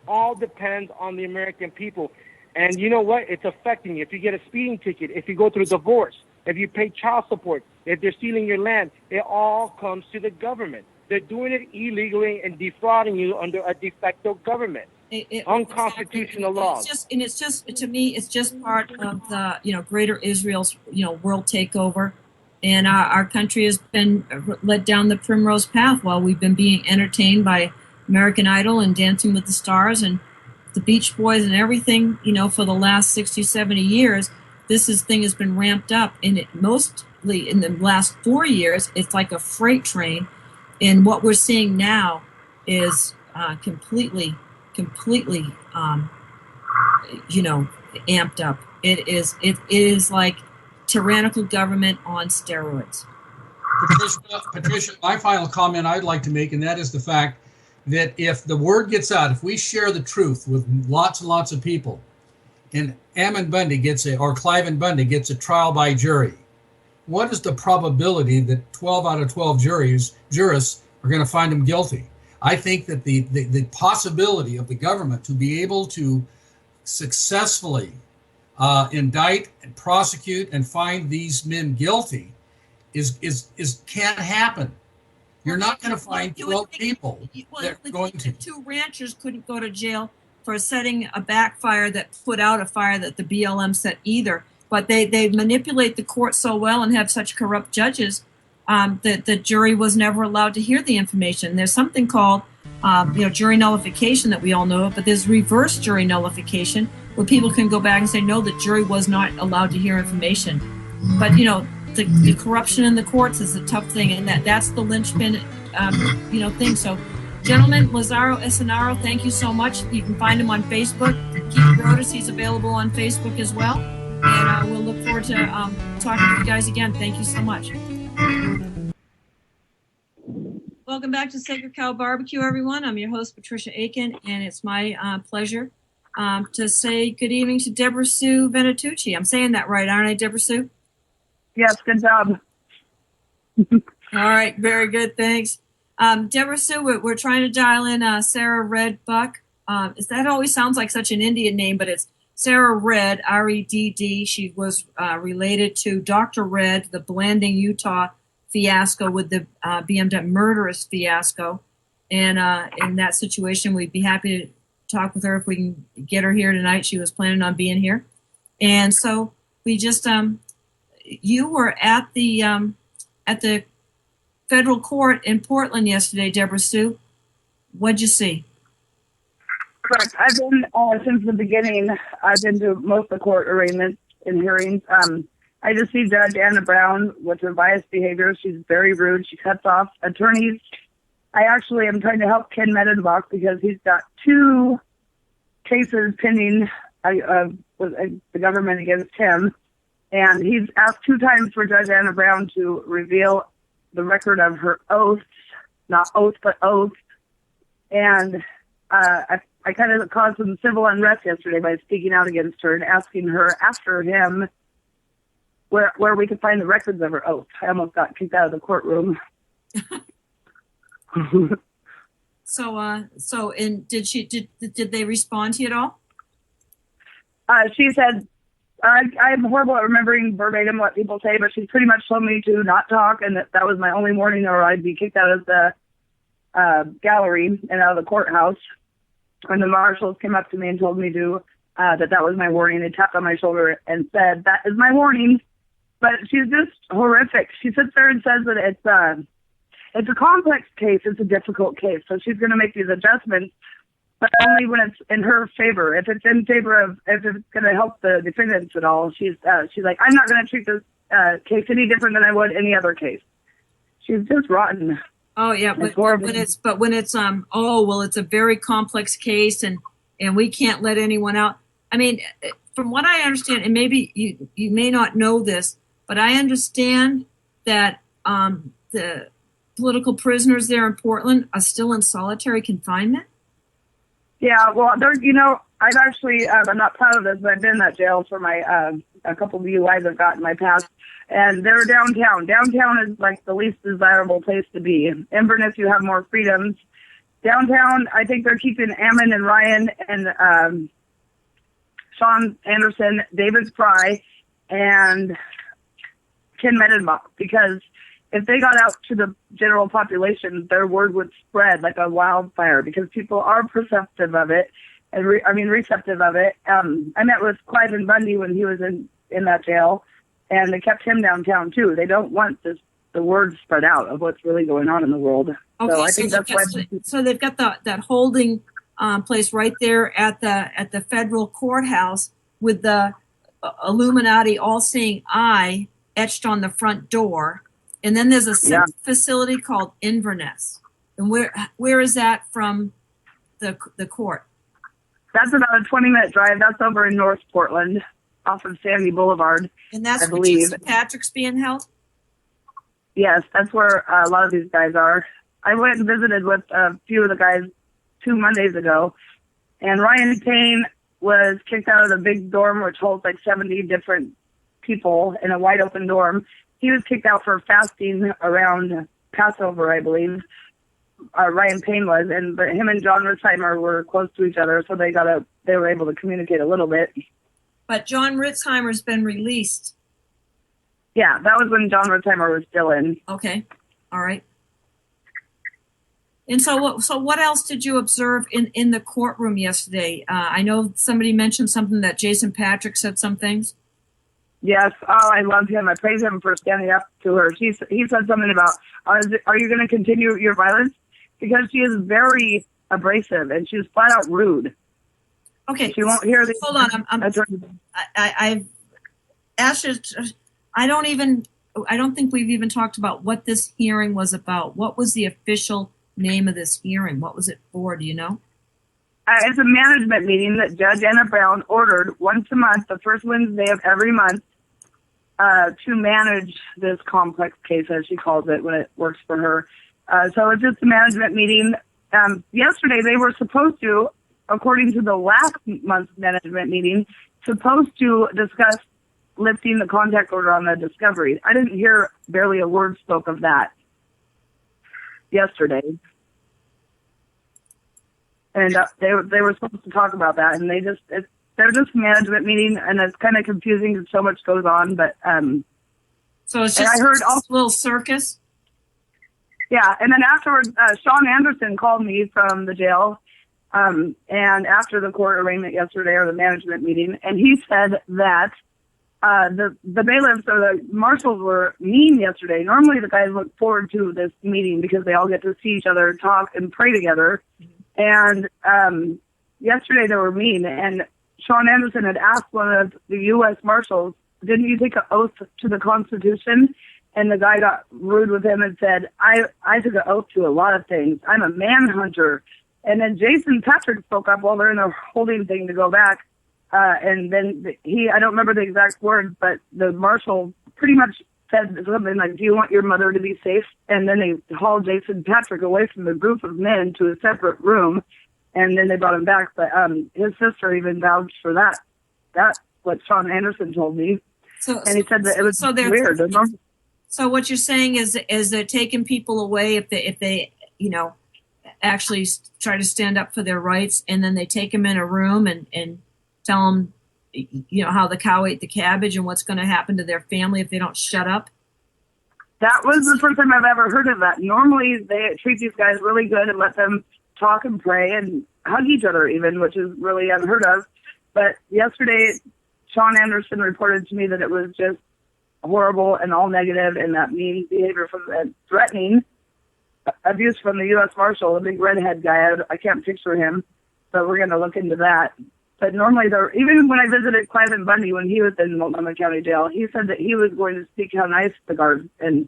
Speaker 10: All depends on the American people. And you know what? It's affecting you. If you get a speeding ticket, if you go through a divorce, if you pay child support, if they're stealing your land, it all comes to the government. They're doing it illegally and defrauding you under a de facto government. Unconstitutional laws.
Speaker 6: It's just to me, it's just part of the greater Israel's world takeover, and our country has been led down the primrose path while we've been being entertained by American Idol and Dancing with the Stars and the Beach Boys and everything for the last 60, 70 years. This thing has been ramped up, and it mostly in the last 4 years, it's like a freight train. And what we're seeing now is completely amped up. It is like tyrannical government on steroids.
Speaker 7: Patricia, my final comment I'd like to make, and that is the fact that if the word gets out, if we share the truth with lots and lots of people, and Cliven Bundy gets a trial by jury, what is the probability that 12 out of 12 jurists are going to find him guilty? I think that the possibility of the government to be able to successfully indict and prosecute and find these men guilty is can't happen. You're not going to find 12 people that are going to.
Speaker 6: Two ranchers couldn't go to jail for setting a backfire that put out a fire that the BLM set either. But they manipulate the court so well and have such corrupt judges that the jury was never allowed to hear the information. There's something called jury nullification that we all know of, but there's reverse jury nullification where people can go back and say, no, the jury was not allowed to hear information. But, the corruption in the courts is a tough thing, and that's the linchpin, thing. So, gentlemen, Lazaro Esanaro, thank you so much. You can find him on Facebook. Keith Brodus, he's available on Facebook as well. And we'll look forward to talking to you guys again. Thank you so much. Welcome back to Sacred Cow Barbecue, everyone. I'm your host, Patricia Aiken, and it's my pleasure to say good evening to Deborah Sue Venatucci. I'm saying that right, aren't I, Deborah Sue?
Speaker 11: Yes, good job.
Speaker 6: All right, very good, thanks. Deborah Sue, we're trying to dial in Sarah Red Buck. That always sounds like such an Indian name, but it's Sarah Redd, R-E-D-D. She was related to Dr. Redd, the Blanding, Utah fiasco with the BMW murderous fiasco. And in that situation, we'd be happy to talk with her if we can get her here tonight. She was planning on being here. And so we just, you were at the federal court in Portland yesterday, Deborah Sue. What'd you see?
Speaker 11: Correct. I've been, since the beginning, I've been to most of the court arraignments and hearings. I just see Judge Anna Brown with her biased behavior. She's very rude. She cuts off attorneys. I actually am trying to help Ken Medenbach because he's got 2 cases pending with the government against him. And he's asked 2 times for Judge Anna Brown to reveal the record of her oaths, not oath, but oaths. And I kind of caused some civil unrest yesterday by speaking out against her and asking her after him where we could find the records of her oath. I almost got kicked out of the courtroom.
Speaker 6: So did they respond to you at all?
Speaker 11: She said I'm horrible at remembering verbatim what people say, but she pretty much told me to not talk, and that was my only warning, or I'd be kicked out of the gallery and out of the courthouse. When the marshals came up to me and told me to that was my warning, they tapped on my shoulder and said, "That is my warning." But she's just horrific. She sits there and says that it's a complex case, it's a difficult case, so she's going to make these adjustments, but only when it's in her favor. If it's in favor of, if it's going to help the defendants at all, she's like, I'm not going to treat this case any different than I would any other case. She's just rotten.
Speaker 6: Oh yeah, but when it's it's a very complex case and we can't let anyone out. I mean, from what I understand, and maybe you may not know this, but I understand that the political prisoners there in Portland are still in solitary confinement.
Speaker 11: Yeah, well, I've actually, I'm not proud of this, but I've been in that jail for my, a couple of DUIs I've got in my past, and they're downtown. Downtown is like the least desirable place to be. Inverness, you have more freedoms. Downtown, I think they're keeping Ammon and Ryan and Sean Anderson, David Fry, and Ken Medenbach, because if they got out to the general population, their word would spread like a wildfire, because people are perceptive of it, and receptive of it. I met with Cliven Bundy when he was in that jail, and they kept him downtown too. They don't want the word spread out of what's really going on in the world. Okay, so I think that's why.
Speaker 6: So they've got that holding place right there at the federal courthouse with the Illuminati all-seeing eye etched on the front door. And then there's a facility called Inverness. And where is that from the court?
Speaker 11: That's about a 20-minute drive. That's over in North Portland, off of Sandy Boulevard.
Speaker 6: And that's
Speaker 11: I
Speaker 6: where
Speaker 11: believe
Speaker 6: St. Patrick's being held?
Speaker 11: Yes, that's where a lot of these guys are. I went and visited with a few of the guys 2 Mondays ago, and Ryan Payne was kicked out of the big dorm, which holds like 70 different people in a wide open dorm. He was kicked out for fasting around Passover, I believe. Ryan Payne was, but him and John Ritzheimer were close to each other, so they were able to communicate a little bit.
Speaker 6: But John Ritzheimer's been released.
Speaker 11: Yeah, that was when John Ritzheimer was still in.
Speaker 6: Okay, all right. And so what else did you observe in the courtroom yesterday? I know somebody mentioned something that Jason Patrick said some things.
Speaker 11: Yes. Oh, I love him. I praise him for standing up to her. He said something about, are you going to continue your violence? Because she is very abrasive and she's flat out rude.
Speaker 6: Okay.
Speaker 11: She won't hear the.
Speaker 6: Hold on. I've asked you. I don't think we've even talked about what this hearing was about. What was the official name of this hearing? What was it for? Do you know?
Speaker 11: It's a management meeting that Judge Anna Brown ordered once a month, the first Wednesday of every month, to manage this complex case, as she calls it, when it works for her. So it's just a management meeting. Yesterday, they were supposed to, according to the last month's management meeting, supposed to discuss lifting the contact order on the discovery. I didn't hear barely a word spoke of that yesterday. And they were supposed to talk about that, and they're just a management meeting, and it's kind of confusing because so much goes on. But
Speaker 6: so it's just a little circus.
Speaker 11: Yeah, and then afterwards, Sean Anderson called me from the jail, and after the court arraignment yesterday or the management meeting, and he said that the bailiffs or the marshals were mean yesterday. Normally, the guys look forward to this meeting because they all get to see each other, talk, and pray together. And yesterday they were mean, and Sean Anderson had asked one of the U.S. Marshals, didn't you take an oath to the Constitution? And the guy got rude with him and said, I took an oath to a lot of things. I'm a manhunter. And then Jason Patrick spoke up while they're in the holding thing to go back. And then I don't remember the exact words, but the marshal pretty much said something like, do you want your mother to be safe? And then they hauled Jason Patrick away from the group of men to a separate room, and then they brought him back. But his sister even vouched for that. That's what Sean Anderson told me. And he said that it was weird.
Speaker 6: So what you're saying is they're taking people away if they actually try to stand up for their rights, and then they take them in a room and tell them, how the cow ate the cabbage and what's going to happen to their family if they don't shut up?
Speaker 11: That was the first time I've ever heard of that. Normally, they treat these guys really good and let them talk and pray and hug each other even, which is really unheard of. But yesterday, Sean Anderson reported to me that it was just horrible and all negative, and that mean behavior from threatening abuse from the U.S. Marshal, the big redhead guy. I can't picture him, but we're going to look into that. But normally, even when I visited Cliven Bundy when he was in Multnomah County Jail, he said that he was going to speak how nice the guards in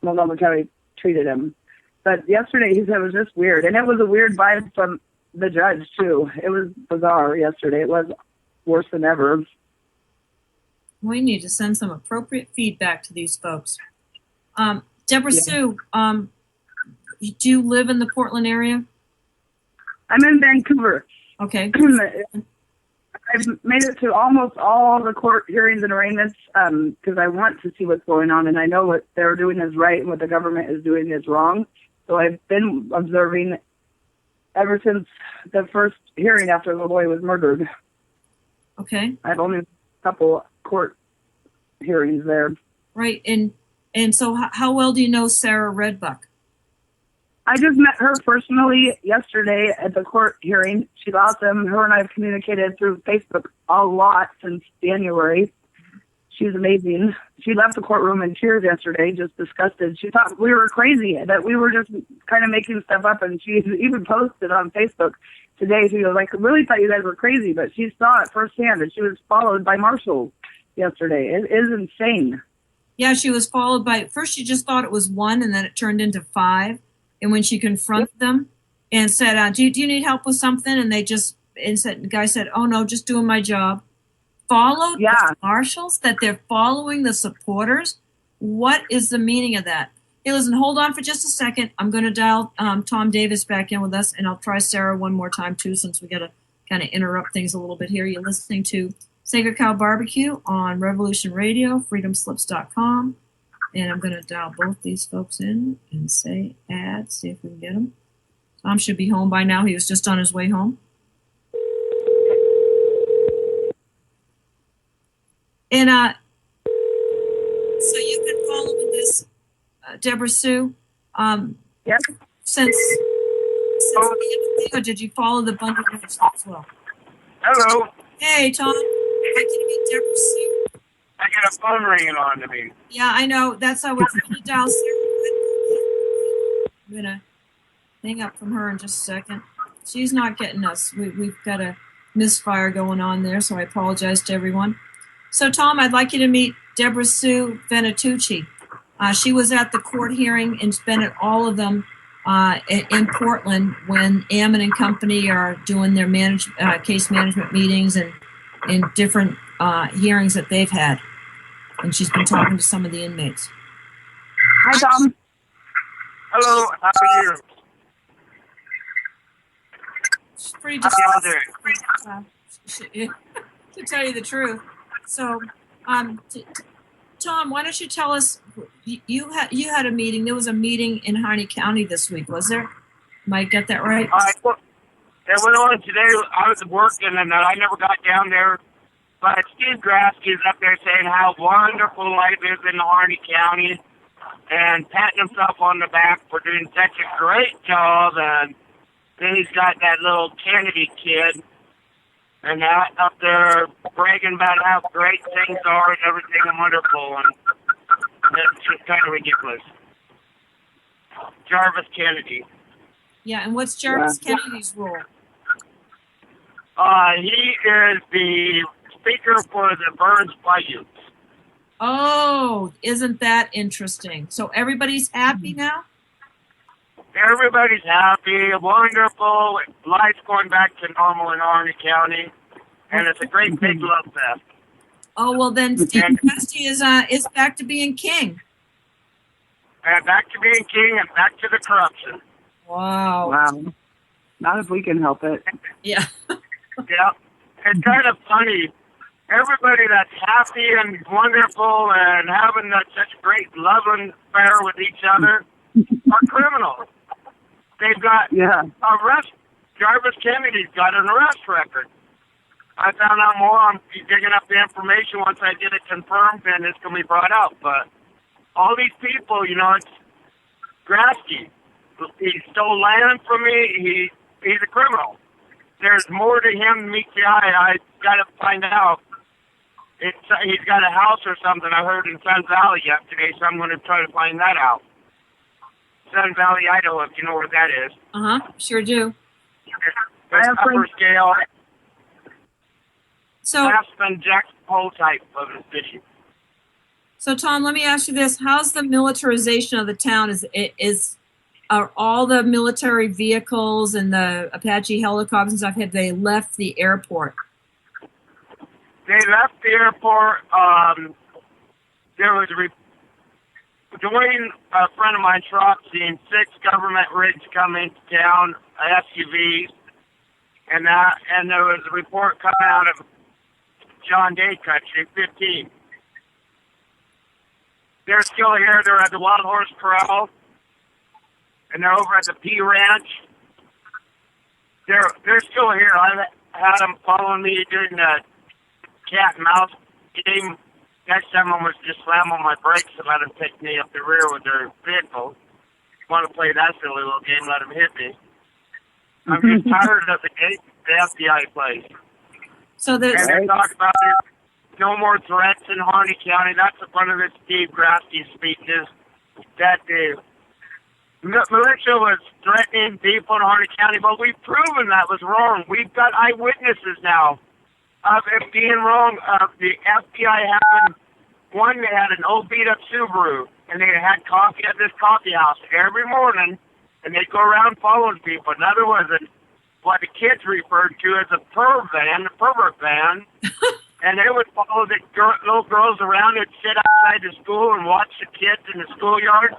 Speaker 11: Multnomah County treated him. But yesterday, he said it was just weird. And it was a weird vibe from the judge, too. It was bizarre yesterday. It was worse than ever.
Speaker 6: We need to send some appropriate feedback to these folks. Deborah Sue, do you live in the Portland area?
Speaker 11: I'm in Vancouver.
Speaker 6: Okay.
Speaker 11: I've made it to almost all the court hearings and arraignments because I want to see what's going on, and I know what they're doing is right and what the government is doing is wrong. So I've been observing ever since the first hearing after the boy was murdered.
Speaker 6: Okay.
Speaker 11: I've only a couple court hearings there.
Speaker 6: Right, and so how well do you know Sarah Redbuck?
Speaker 11: I just met her personally yesterday at the court hearing. She's awesome. Her and I have communicated through Facebook a lot since January. She's amazing. She left the courtroom in tears yesterday, just disgusted. She thought we were crazy, that we were just kind of making stuff up, and she even posted on Facebook today. She was like, I really thought you guys were crazy, but she saw it firsthand, and she was followed by marshals yesterday. It is insane.
Speaker 6: Yeah, she was followed by, first she just thought it was 1, and then it turned into 5. And when she confronted them and said, do you need help with something? And the guy said, oh no, just doing my job. Followed the marshals, that they're following the supporters. What is the meaning of that? Hey, listen, hold on for just a second. I'm going to dial Tom Davis back in with us, and I'll try Sarah one more time too, since we got to kind of interrupt things a little bit here. You're listening to Sacred Cow BBQ on Revolution Radio, freedomslips.com. And I'm going to dial both these folks in and say add, see if we can get them. Tom should be home by now. He was just on his way home. And so you can follow with this, Deborah Sue.
Speaker 11: Yes.
Speaker 6: Since the thing, or did you follow the Bundy as well?
Speaker 9: Hello.
Speaker 6: Hey, Tom. I'd like you to meet Deborah Sue.
Speaker 9: I got a phone ringing on to me.
Speaker 6: Yeah, I know. That's how we're going to dial Sarah. I'm going to hang up from her in just a second. She's not getting us. We've got a misfire going on there, so I apologize to everyone. So, Tom, I'd like you to meet Deborah Sue Venatucci. She was at the court hearing and been at all of them in Portland when Ammon and Company are doing their case management meetings and in different hearings that they've had. And she's been talking to some of the inmates.
Speaker 11: Hi, Tom.
Speaker 9: Hello, how are you?
Speaker 6: She's pretty disgusting, to tell you the truth. So, Tom, why don't you tell us, you had a meeting, there was a meeting in Harney County this week, was there? Am I get that right?
Speaker 9: It went on today. I was working, and I never got down there. But Steve Grasky's up there saying how wonderful life is in Harney County and patting himself on the back for doing such a great job. And then he's got that little Kennedy kid and that up there bragging about how great things are and everything and wonderful. And it's just kind of ridiculous. Jarvis Kennedy.
Speaker 6: Yeah, and what's Jarvis Kennedy's role?
Speaker 9: He is the speaker for the Burns Paiutes.
Speaker 6: Oh, isn't that interesting? So everybody's happy now?
Speaker 9: Everybody's happy, wonderful. Life's going back to normal in Harney County, and it's a great big love fest.
Speaker 6: Oh, well then Steve Christie is back to being king.
Speaker 9: And back to being king and back to the corruption.
Speaker 6: Wow.
Speaker 11: Not if we can help it.
Speaker 6: Yeah.
Speaker 9: Yeah. It's kind of funny. Everybody that's happy and wonderful and having such great loving affair with each other are criminals. They've got arrest. Jarvis Kennedy's got an arrest record. I found out more. I'm digging up the information once I get it confirmed, and it's going to be brought out. But all these people, you know, it's Grasky. He stole land from me. He's a criminal. There's more to him than meets the eye. I got to find out. He's got a house or something I heard in Sun Valley yesterday, so I'm going to try to find that out. Sun Valley, Idaho, if you know where that is.
Speaker 6: Sure do.
Speaker 9: It's upper scale.
Speaker 6: So,
Speaker 9: Aspen, Jackson Hole type of a city.
Speaker 6: So, Tom, let me ask you this: how's the militarization of the town? Are all the military vehicles and the Apache helicopters and stuff, have they left the airport?
Speaker 9: They left the airport. There was Dwayne, a friend of mine, seen 6 government rigs come into town, SUVs, and there was a report coming out of John Day Country, 15. They're still here. They're at the Wild Horse Corral, and they're over at the P Ranch. They're still here. I had them following me during the cat and mouse game. Next time I was just slam on my brakes and let them take me up the rear with their vehicle. Want to play that silly little game, let them hit me. I'm just tired of the FBI plays.
Speaker 6: So
Speaker 9: and they're talking about no more threats in Harney County. That's one of the Steve Grasky speeches, that the militia was threatening people in Harney County, but we've proven that was wrong. We've got eyewitnesses now of it being wrong, of the FBI having one. They had an old beat-up Subaru, and they had coffee at this coffee house every morning, and they'd go around following people. Another was what the kids referred to as a pervert van, and they would follow the little girls around and sit outside the school and watch the kids in the schoolyard.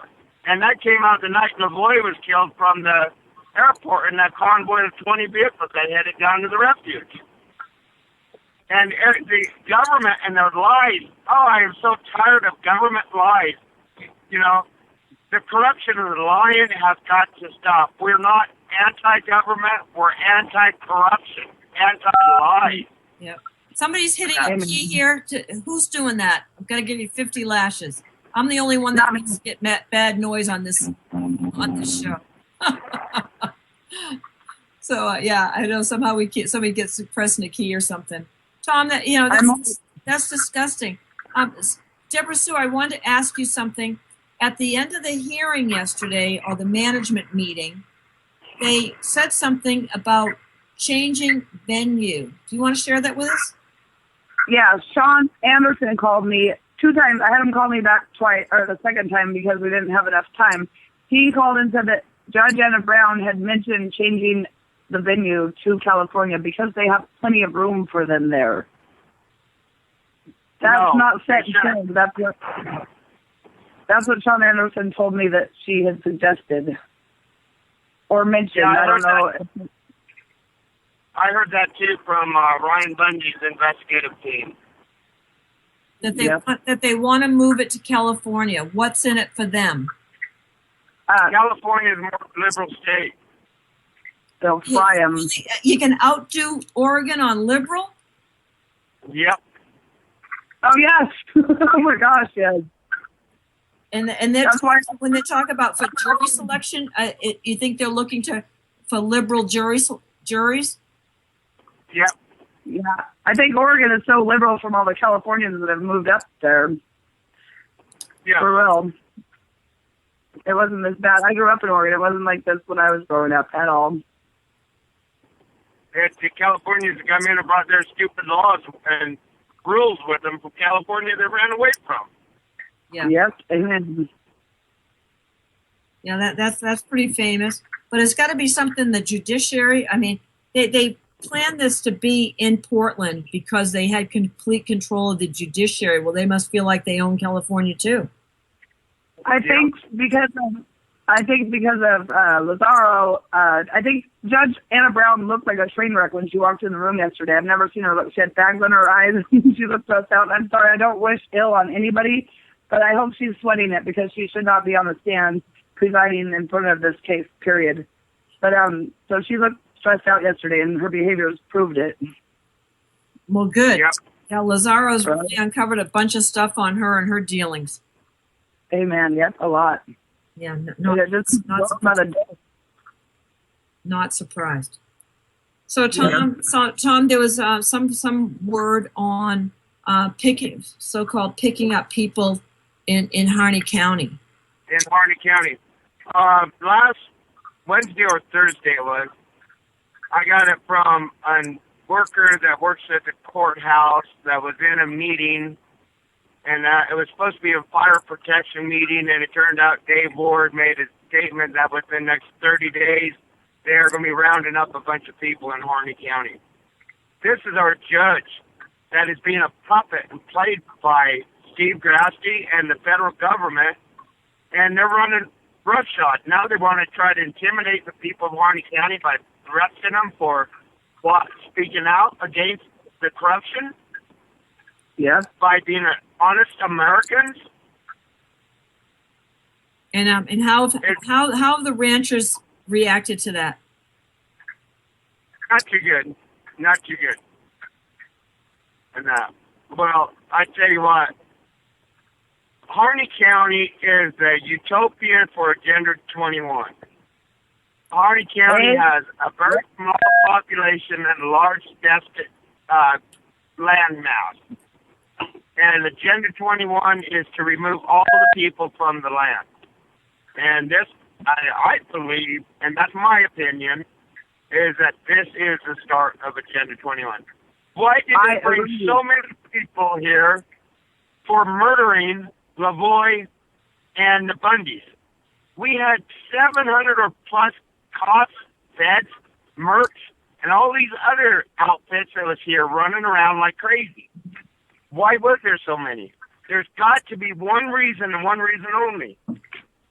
Speaker 9: And that came out the night Lavoie was killed from the airport in that convoy of 20 vehicles that headed down to the refuge. And the government and their lies, I am so tired of government lies. You know, the corruption and the lying has got to stop. We're not anti-government, we're anti-corruption, anti-lies.
Speaker 6: Yep. Somebody's hitting a key here. Who's doing that? I'm going to give you 50 lashes. I'm the only one that makes get bad noise on this show. So yeah, I know somehow somebody gets pressing a key or something. Tom, that's disgusting. Deborah Sue, I wanted to ask you something. At the end of the hearing yesterday, or the management meeting, they said something about changing venue. Do you want to share that with us?
Speaker 11: Yeah, Sean Anderson called me 2 times. I had him call me back twice, or the second time, because we didn't have enough time. He called and said that Judge Anna Brown had mentioned changing the venue to California because they have plenty of room for them there. That's not set in stone. That's what Sean Anderson told me that she had suggested or mentioned. I don't know.
Speaker 9: I heard that too from Ryan Bundy's investigative team.
Speaker 6: That they want to move it to California. What's in it for them?
Speaker 9: California is a more liberal state.
Speaker 11: They'll fly them.
Speaker 6: You can outdo Oregon on liberal?
Speaker 9: Yep.
Speaker 11: Oh, yes. Oh, my gosh, yes.
Speaker 6: And that's why when they talk about for jury selection, you think they're looking for liberal juries?
Speaker 9: Yep.
Speaker 11: Yeah. I think Oregon is so liberal from all the Californians that have moved up there.
Speaker 9: Yeah.
Speaker 11: For real. It wasn't this bad. I grew up in Oregon. It wasn't like this when I was growing up at all.
Speaker 9: The Californians come in and brought their stupid laws and rules with them from California they ran away from.
Speaker 6: Yeah.
Speaker 11: Yep. Amen.
Speaker 6: Yeah, that's pretty famous. But it's got to be something the judiciary. I mean, they planned this to be in Portland because they had complete control of the judiciary. Well, they must feel like they own California too.
Speaker 11: I think because of Lazaro, I think Judge Anna Brown looked like a train wreck when she walked in the room yesterday. I've never seen her look. She had bags on her eyes. She looked stressed out. I'm sorry. I don't wish ill on anybody, but I hope she's sweating it because she should not be on the stand presiding in front of this case, period. But so she looked stressed out yesterday, and her behaviors proved it.
Speaker 6: Well, good.
Speaker 11: Yep.
Speaker 6: Yeah, Lazaro's really uncovered a bunch of stuff on her and her dealings.
Speaker 11: Amen. Yep, a lot.
Speaker 6: Yeah, not surprised. So Tom, there was some word on so-called picking up people in Harney County.
Speaker 9: In Harney County. Last Wednesday or Thursday it was, I got it from a worker that works at the courthouse that was in a meeting, and it was supposed to be a fire protection meeting, and it turned out Dave Ward made a statement that within the next 30 days, they're going to be rounding up a bunch of people in Harney County. This is our judge that is being a puppet and played by Steve Grasty and the federal government, and they're running roughshod. Now they want to try to intimidate the people of Harney County by arresting them for what? Speaking out against the corruption?
Speaker 11: Yes.
Speaker 9: By being honest Americans?
Speaker 6: And how have the ranchers reacted to that?
Speaker 9: Not too good. Not too good. And well, I tell you what, Harney County is a utopia for Agenda 21. Harney County has a very small population and a large land mass. And Agenda 21 is to remove all the people from the land. And this, I believe, and that's my opinion, is that this is the start of Agenda 21. Why did they bring so many people here for murdering Lavoie and the Bundys? We had 700 or plus cops, feds, mercs, and all these other outfits that was here running around like crazy. Why was there so many? There's got to be one reason and one reason only.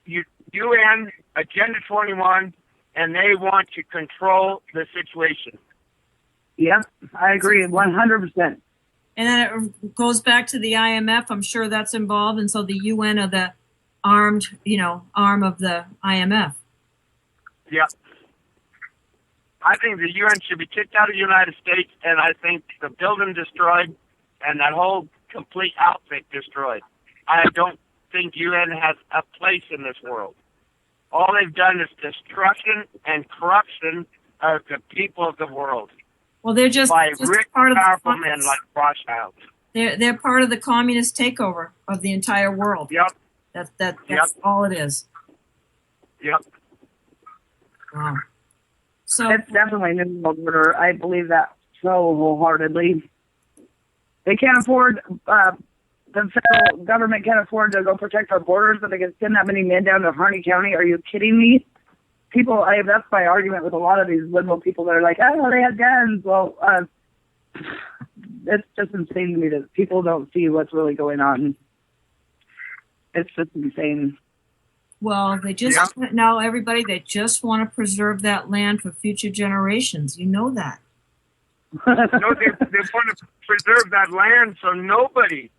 Speaker 9: UN, Agenda 21, and they want to control the situation.
Speaker 11: Yep, I agree 100%.
Speaker 6: And then it goes back to the IMF. I'm sure that's involved, and so the UN are the arm of the IMF.
Speaker 9: Yeah. I think the UN should be kicked out of the United States, and I think the building destroyed and that whole complete outfit destroyed. I don't think UN has a place in this world. All they've done is destruction and corruption of the people of the world.
Speaker 6: Well, they're just
Speaker 9: rich,
Speaker 6: part of
Speaker 9: powerful men like Rothschild.
Speaker 6: They're part of the communist takeover of the entire world.
Speaker 9: Yep.
Speaker 6: That's all it is.
Speaker 9: Yep.
Speaker 6: Wow. So
Speaker 11: it's definitely New World Order. I believe that so wholeheartedly. They can't afford. The federal government can't afford to go protect our borders, but they can send that many men down to Harney County. Are you kidding me? People, that's my argument with a lot of these liberal people that are like, oh, they have guns. Well, it's just insane to me that people don't see what's really going on. It's just insane.
Speaker 6: Well, they just now everybody, they just want to preserve that land for future generations. You know that.
Speaker 9: No, they want to preserve that land so nobody,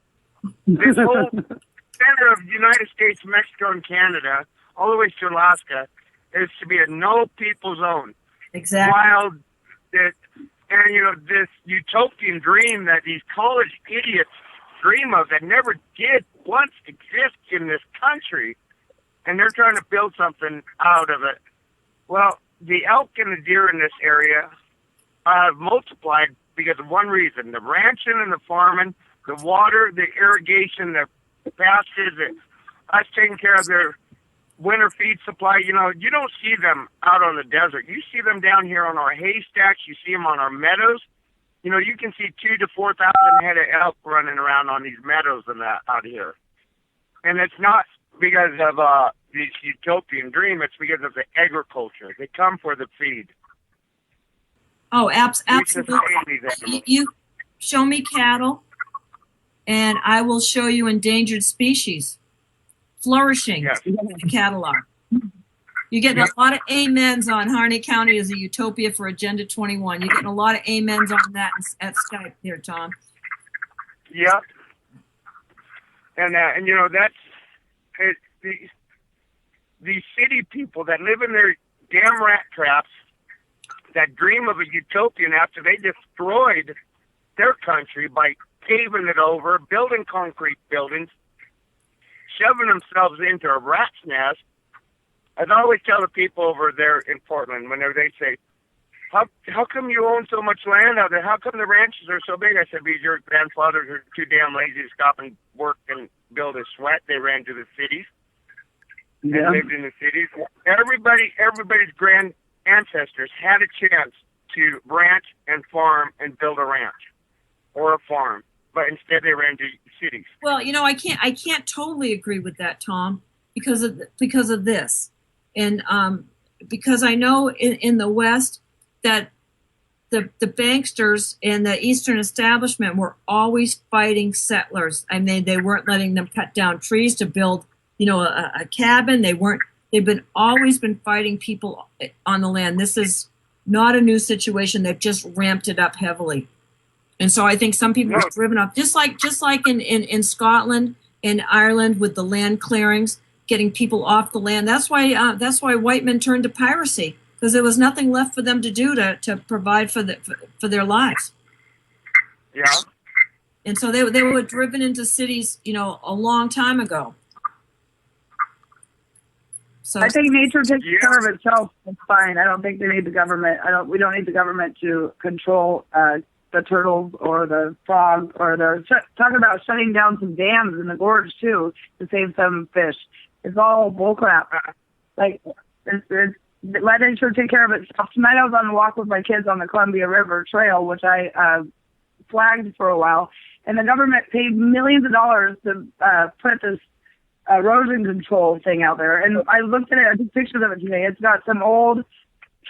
Speaker 9: this whole center of the United States, Mexico, and Canada, all the way to Alaska, is to be a no people zone.
Speaker 6: Exactly.
Speaker 9: While this utopian dream that these college idiots dream of that never did once exist in this country, and they're trying to build something out of it. Well, the elk and the deer in this area have multiplied because of one reason: the ranching and the farming, the water, the irrigation, the pastures, us taking care of their winter feed supply. You don't see them out on the desert. You see them down here on our haystacks. You see them on our meadows. You can see 2,000 to 4,000 head of elk running around on these meadows and that out here. And it's not because of this utopian dream. It's because of the agriculture. They come for the feed.
Speaker 6: Oh, absolutely. You show me cattle, and I will show you endangered species flourishing in the catalog. You're getting a lot of amens on Harney County as a utopia for Agenda 21. You're getting a lot of amens on that at Skype here, Tom.
Speaker 9: Yeah. And that's the city people that live in their damn rat traps that dream of a utopian after they destroyed their country by paving it over, building concrete buildings, shoving themselves into a rat's nest. I'd always tell the people over there in Portland, whenever they say, how come you own so much land out there? How come the ranches are so big? I said, because your grandfathers are too damn lazy to stop and work and build a sweat. They ran to the cities and lived in the cities. Everybody's grand ancestors had a chance to ranch and farm and build a ranch or a farm, but instead they ran to cities.
Speaker 6: Well, I can't totally agree with that, Tom, because of this, and because I know in the West that the banksters and the Eastern establishment were always fighting settlers. I mean, they weren't letting them cut down trees to build, a cabin. They've always been fighting people on the land. This is not a new situation. They've just ramped it up heavily. And so I think some people are driven up, just like in Scotland and Ireland with the land clearings, getting people off the land. That's why white men turned to piracy, because there was nothing left for them to do to provide for their lives.
Speaker 9: Yeah.
Speaker 6: And so they were driven into cities, a long time ago. So
Speaker 11: I think nature takes care of itself. It's fine. I don't think they need the government. We don't need the government to control the turtles or the frogs or talking about shutting down some dams in the gorge too to save some fish. It's all bullcrap. Like let nature take care of itself. Tonight I was on a walk with my kids on the Columbia River Trail, which I flagged for a while, and the government paid millions of dollars to put this erosion control thing out there. And I looked at it, I took pictures of it today. It's got some old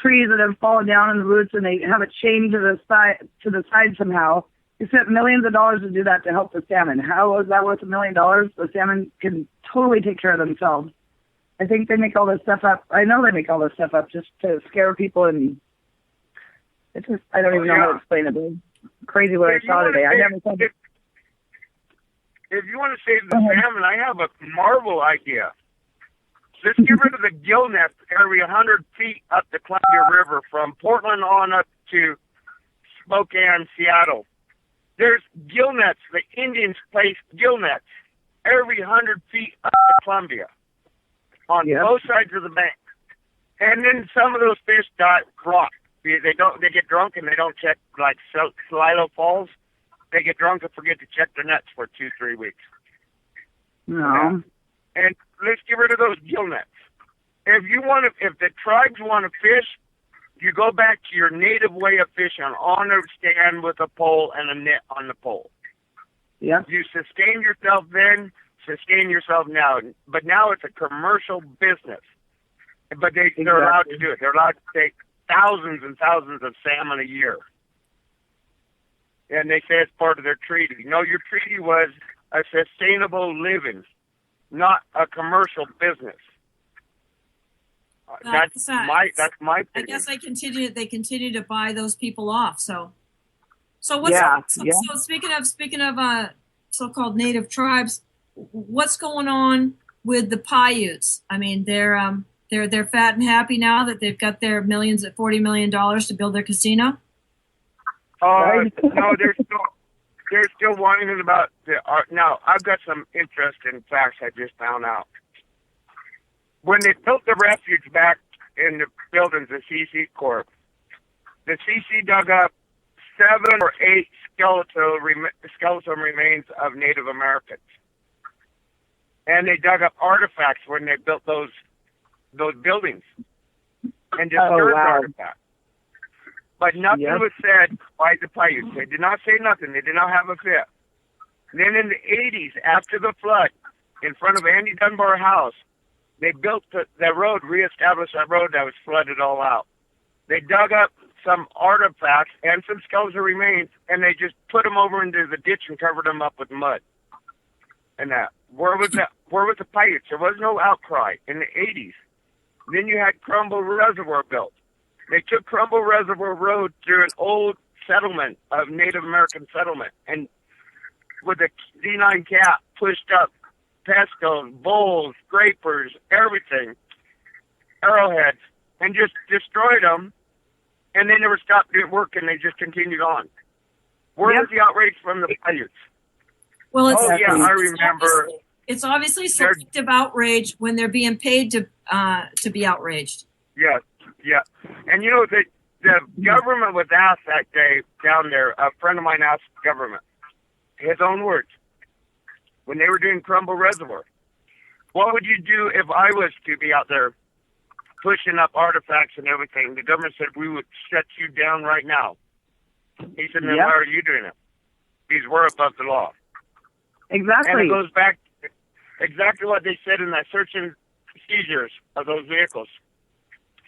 Speaker 11: trees that have fallen down in the roots, and they have it chained to the side somehow. They spent millions of dollars to do that to help the salmon. How is that worth $1 million? The salmon can totally take care of themselves. I think they make all this stuff up. I know they make all this stuff up just to scare people, and it's just, I don't even know how to explain it. It's crazy what I saw today. I never thought.
Speaker 9: If you want to save the salmon, I have a marvel idea. Let's get rid of the gill nets every 100 feet up the Columbia River from Portland on up to Spokane, Seattle. There's gill nets. The Indians place gill nets every 100 feet up the Columbia on both sides of the bank. And then some of those fish rot. They get drunk and they don't check, like Silo Falls. They get drunk and forget to check their nets for 2-3 weeks.
Speaker 11: No.
Speaker 9: And let's get rid of those gill nets. If the tribes want to fish, you go back to your native way of fishing on a stand with a pole and a net on the pole.
Speaker 11: Yeah.
Speaker 9: You sustain yourself then, sustain yourself now. But now it's a commercial business. But they're allowed to do it. They're allowed to take thousands and thousands of salmon a year. And they say it's part of their treaty. No, your treaty was a sustainable living, not a commercial business. That's my opinion.
Speaker 6: I guess they continue to buy those people off. So what's so speaking of so-called native tribes, what's going on with the Paiutes? I mean, they're fat and happy now that they've got their $40 million to build their casino.
Speaker 9: No, they're still whining about the art. Now, I've got some interesting facts I just found out. When they built the refuge back in the buildings of CC Corp, the CC dug up 7 or 8 skeletal remains of Native Americans. And they dug up artifacts when they built those buildings and disturbed artifacts. But nothing was said by the Paiutes. They did not say nothing. They did not have a fit. Then in the 80s, after the flood, in front of Andy Dunbar House, they built the road, reestablished that road that was flooded all out. They dug up some artifacts and some skeletal remains, and they just put them over into the ditch and covered them up with mud. And that. Where was the Paiutes? There was no outcry in the 80s. Then you had Crumble Reservoir built. They took Crumble Reservoir Road through an old settlement of Native American settlement, and with a D9 cap pushed up pestos, bulls, scrapers, everything, arrowheads, and just destroyed them, and they never stopped doing work, and they just continued on. Where's the outrage from the Paiutes?
Speaker 6: Well, it's,
Speaker 9: Oh, yeah, I remember.
Speaker 6: It's obviously selective outrage when they're being paid to be outraged.
Speaker 9: Yeah, yeah. And you know, the government was asked that day down there, a friend of mine asked the government, his own words, when they were doing Crumble Reservoir, what would you do if I was to be out there pushing up artifacts and everything? The government said, we would shut you down right now. He said, then why are you doing it? Because we're above the law.
Speaker 11: Exactly.
Speaker 9: And it goes back to exactly what they said in that search and seizures of those vehicles.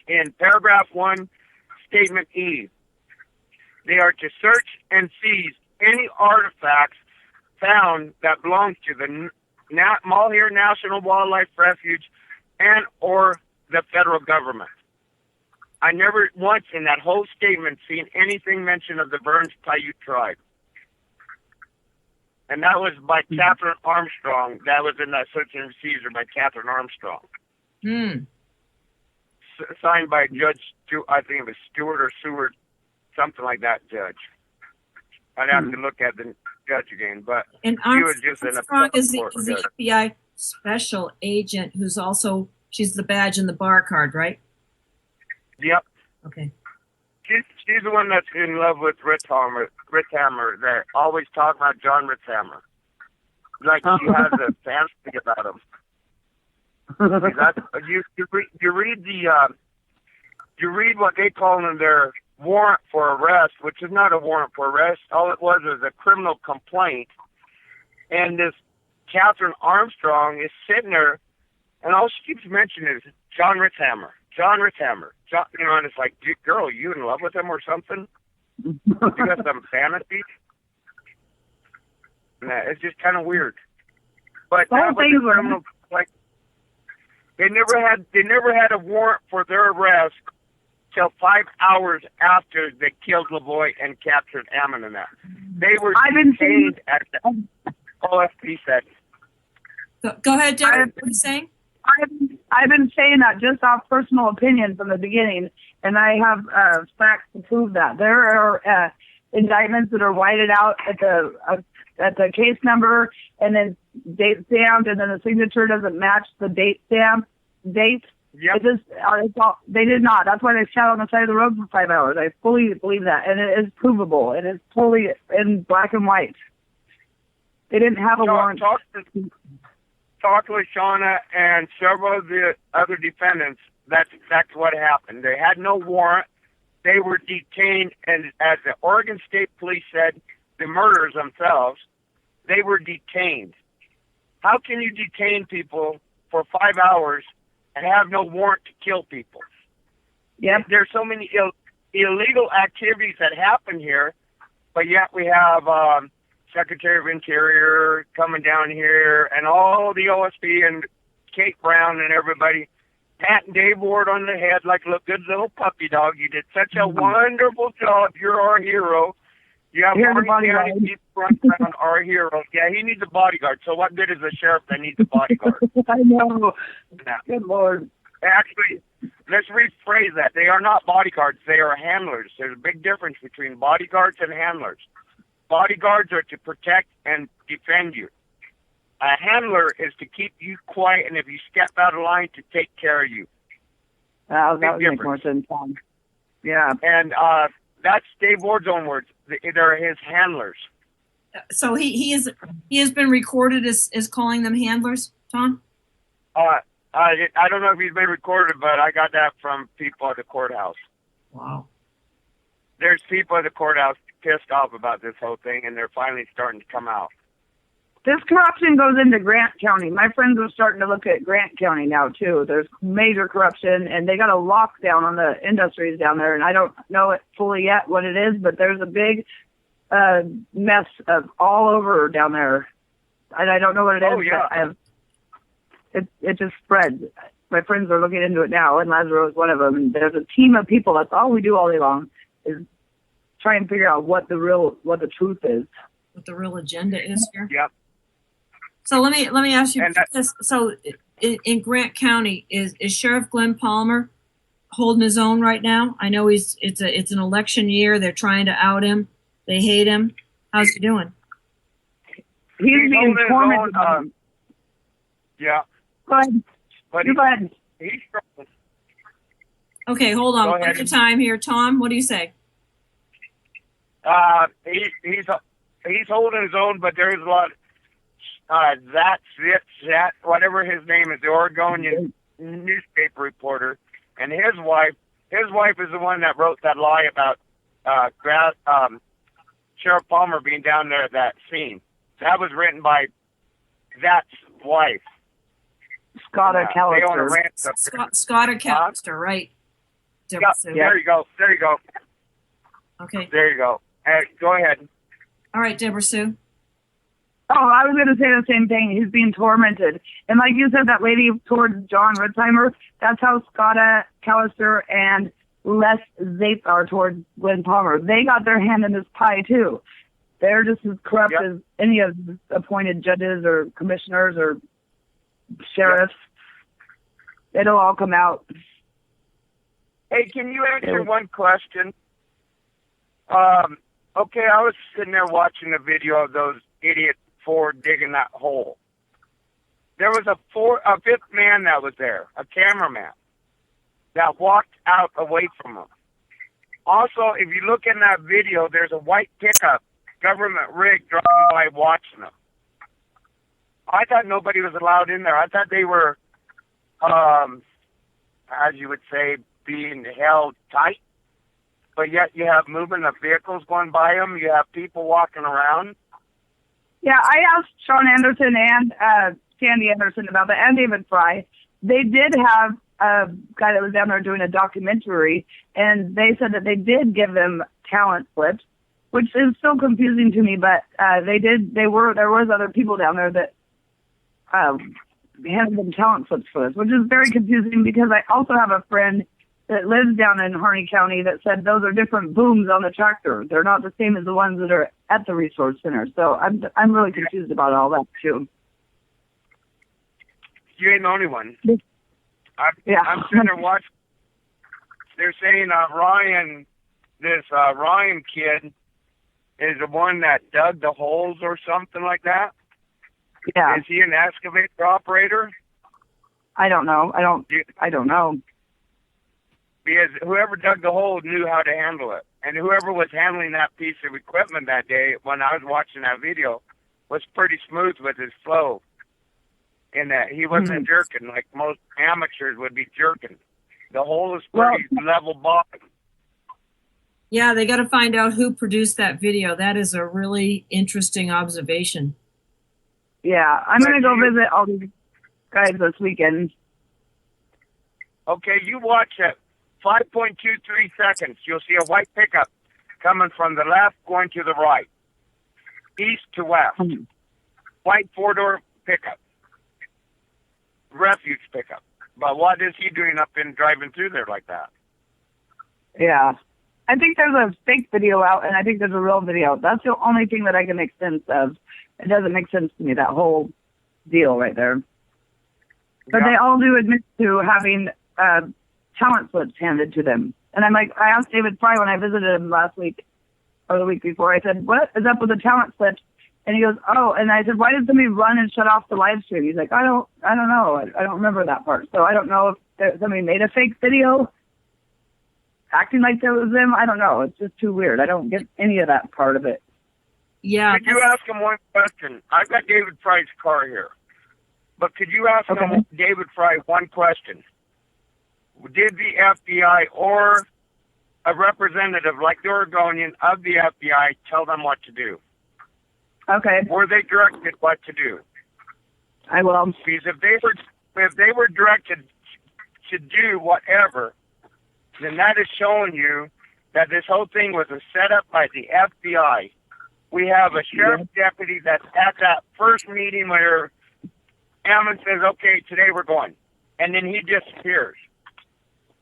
Speaker 9: In paragraph 1, statement E, they are to search and seize any artifacts found that belong to the Malheur National Wildlife Refuge and or the federal government. I never once in that whole statement seen anything mention of the Burns Paiute tribe. And that was by Catherine Armstrong. That was in that search and seizure by Catherine Armstrong. Signed by Judge, I think it was Stewart or Seward, something like that, judge. I'd have to look at the judge again, but
Speaker 6: And
Speaker 9: she was just an
Speaker 6: Armstrong is
Speaker 9: appellate court
Speaker 6: the
Speaker 9: judge.
Speaker 6: FBI special agent who's also, she's the badge and the bar card, right?
Speaker 9: Yep.
Speaker 6: Okay.
Speaker 9: She's the one that's in love with Ritzhammer. They're always talking about John Ritzhammer. Like she has a fancy about him. You read what they call in their warrant for arrest, which is not a warrant for arrest. All it was a criminal complaint. And this Catherine Armstrong is sitting there, and all she keeps mentioning is John Ritzhammer. John Ritzhammer. And it's like, girl, you in love with him or something? You got some fantasy? Nah, it's just kind of weird. But that was a criminal, like, they never had a warrant for their arrest till 5 hours after they killed LaVoy and captured Ammon and that. They were detained at the OFP setting.
Speaker 6: Go ahead, Jeff. What are you saying?
Speaker 11: I've been saying that just off personal opinion from the beginning, and I have facts to prove that. There are indictments that are whited out at the case number, and then date stamped, and then the signature doesn't match the date. Yep. They did not. That's why they sat on the side of the road for 5 hours. I fully believe that, and it is provable. It is fully in black and white. They didn't have a warrant.
Speaker 9: Talk with Shauna and several of the other defendants. That's exactly what happened. They had no warrant. They were detained, and as the Oregon State Police said, the murderers themselves, they were detained. How can you detain people for 5 hours and have no warrant to kill people?
Speaker 11: Yep.
Speaker 9: There's so many illegal activities that happen here, but yet we have Secretary of Interior coming down here, and all the OSB and Kate Brown and everybody patting Dave Ward on the head like a good little puppy dog. You did such a wonderful job. You're our hero. You have Harney County people running around, our hero. Yeah, he needs a bodyguard. So what good is a sheriff that needs a bodyguard?
Speaker 11: I know.
Speaker 9: Yeah.
Speaker 11: Good Lord.
Speaker 9: Actually, let's rephrase that. They are not bodyguards. They are handlers. There's a big difference between bodyguards and handlers. Bodyguards are to protect and defend you. A handler is to keep you quiet, and if you step out of line, to take care of you.
Speaker 11: That would make more sense. Yeah.
Speaker 9: And that's Dave Ward's own words. They're his handlers.
Speaker 6: So he has been recorded as calling them handlers, Tom?
Speaker 9: I don't know if he's been recorded, but I got that from people at the courthouse.
Speaker 6: Wow.
Speaker 9: There's people at the courthouse pissed off about this whole thing, and they're finally starting to come out.
Speaker 11: This corruption goes into Grant County. My friends are starting to look at Grant County now, too. There's major corruption, and they got a lockdown on the industries down there, and I don't know it fully yet what it is, but there's a big mess of all over down there. And I don't know what it is.
Speaker 9: Oh, yeah.
Speaker 11: It just spreads. My friends are looking into it now, and Lazaro is one of them. And there's a team of people. That's all we do all day long is try and figure out what the truth is.
Speaker 6: What the real agenda is here.
Speaker 9: Yep.
Speaker 6: So let me ask you this. So in Grant County, is Sheriff Glenn Palmer holding his own right now? I know it's an election year. They're trying to out him. They hate him. How's he doing?
Speaker 11: He's being
Speaker 9: holding his
Speaker 11: tormented.
Speaker 9: own, yeah.
Speaker 11: Go ahead.
Speaker 9: But
Speaker 11: You go ahead.
Speaker 9: he's struggling.
Speaker 6: Okay, hold on.
Speaker 9: Go
Speaker 6: One
Speaker 9: ahead.
Speaker 6: at a time here. Tom, what do you say?
Speaker 9: He's holding his own, but there's a lot. That whatever his name is, the Oregonian newspaper reporter, and his wife. His wife is the one that wrote that lie about Sheriff Palmer being down there at that scene. That was written by that wife.
Speaker 11: Scotta
Speaker 9: They own a
Speaker 11: Callister.
Speaker 9: ranch up there.
Speaker 6: Scotta Callister, right?
Speaker 9: Yeah,
Speaker 6: So-
Speaker 9: there you go. There you go.
Speaker 6: Okay.
Speaker 9: There you go. Go ahead.
Speaker 6: All right, Deborah Sue.
Speaker 11: Oh, I was going to say the same thing. He's being tormented. And like you said, that lady towards John Ritzheimer, that's how Scotta Callister and Les Zape are towards Glenn Palmer. They got their hand in this pie, too. They're just as corrupt as any of the appointed judges or commissioners or sheriffs. It'll all come out.
Speaker 9: Hey, can you answer one question? Okay, I was sitting there watching a video of those idiots four digging that hole. There was a fifth man that was there, a cameraman, that walked out away from them. Also, if you look in that video, there's a white pickup, government rig, driving by watching them. I thought nobody was allowed in there. I thought they were, as you would say, being held tight. But yet you have movement of vehicles going by them. You have people walking around.
Speaker 11: Yeah, I asked Sean Anderson and Sandy Anderson about that, and David Fry. They did have a guy that was down there doing a documentary, and they said that they did give them talent slips, which is still confusing to me. But there was other people down there that handed them talent slips for this, which is very confusing because I also have a friend that lives down in Harney County that said those are different booms on the tractor. They're not the same as the ones that are at the resource center. So I'm really confused about all that too.
Speaker 9: You ain't the only one. I'm sitting there watching. They're saying Ryan kid is the one that dug the holes or something like that.
Speaker 11: Yeah.
Speaker 9: Is he an excavator operator?
Speaker 11: I don't know. I don't know.
Speaker 9: Because whoever dug the hole knew how to handle it. And whoever was handling that piece of equipment that day, when I was watching that video, was pretty smooth with his flow. In that he wasn't jerking like most amateurs would be jerking. The hole is pretty level bottom.
Speaker 6: Yeah, they got to find out who produced that video. That is a really interesting observation.
Speaker 11: Yeah, I'm going to go visit all these guys this weekend.
Speaker 9: Okay, you watch it. 5.23 seconds. You'll see a white pickup coming from the left going to the right. East to west. White four-door pickup. Refuge pickup. But what is he doing up in driving through there like that?
Speaker 11: Yeah. I think there's a fake video out, and I think there's a real video. That's the only thing that I can make sense of. It doesn't make sense to me, that whole deal right there. But they all do admit to having talent slips handed to them. And I asked David Fry when I visited him last week, or the week before, I said, what is up with the talent slips? And he goes, oh, and I said, why did somebody run and shut off the live stream? He's like, I don't know. I don't remember that part. So I don't know if somebody made a fake video acting like that was them. I don't know. It's just too weird. I don't get any of that part of it.
Speaker 6: Yeah.
Speaker 9: Could you ask him one question? I've got David Fry's car here. But could you ask him, David Fry, one question? Did the FBI or a representative like the Oregonian of the FBI tell them what to do?
Speaker 11: Okay.
Speaker 9: Were they directed what to do?
Speaker 11: I will.
Speaker 9: Because if they were directed to do whatever, then that is showing you that this whole thing was a setup by the FBI. We have a sheriff's deputy that's at that first meeting where Ammon says, okay, today we're going. And then he disappears.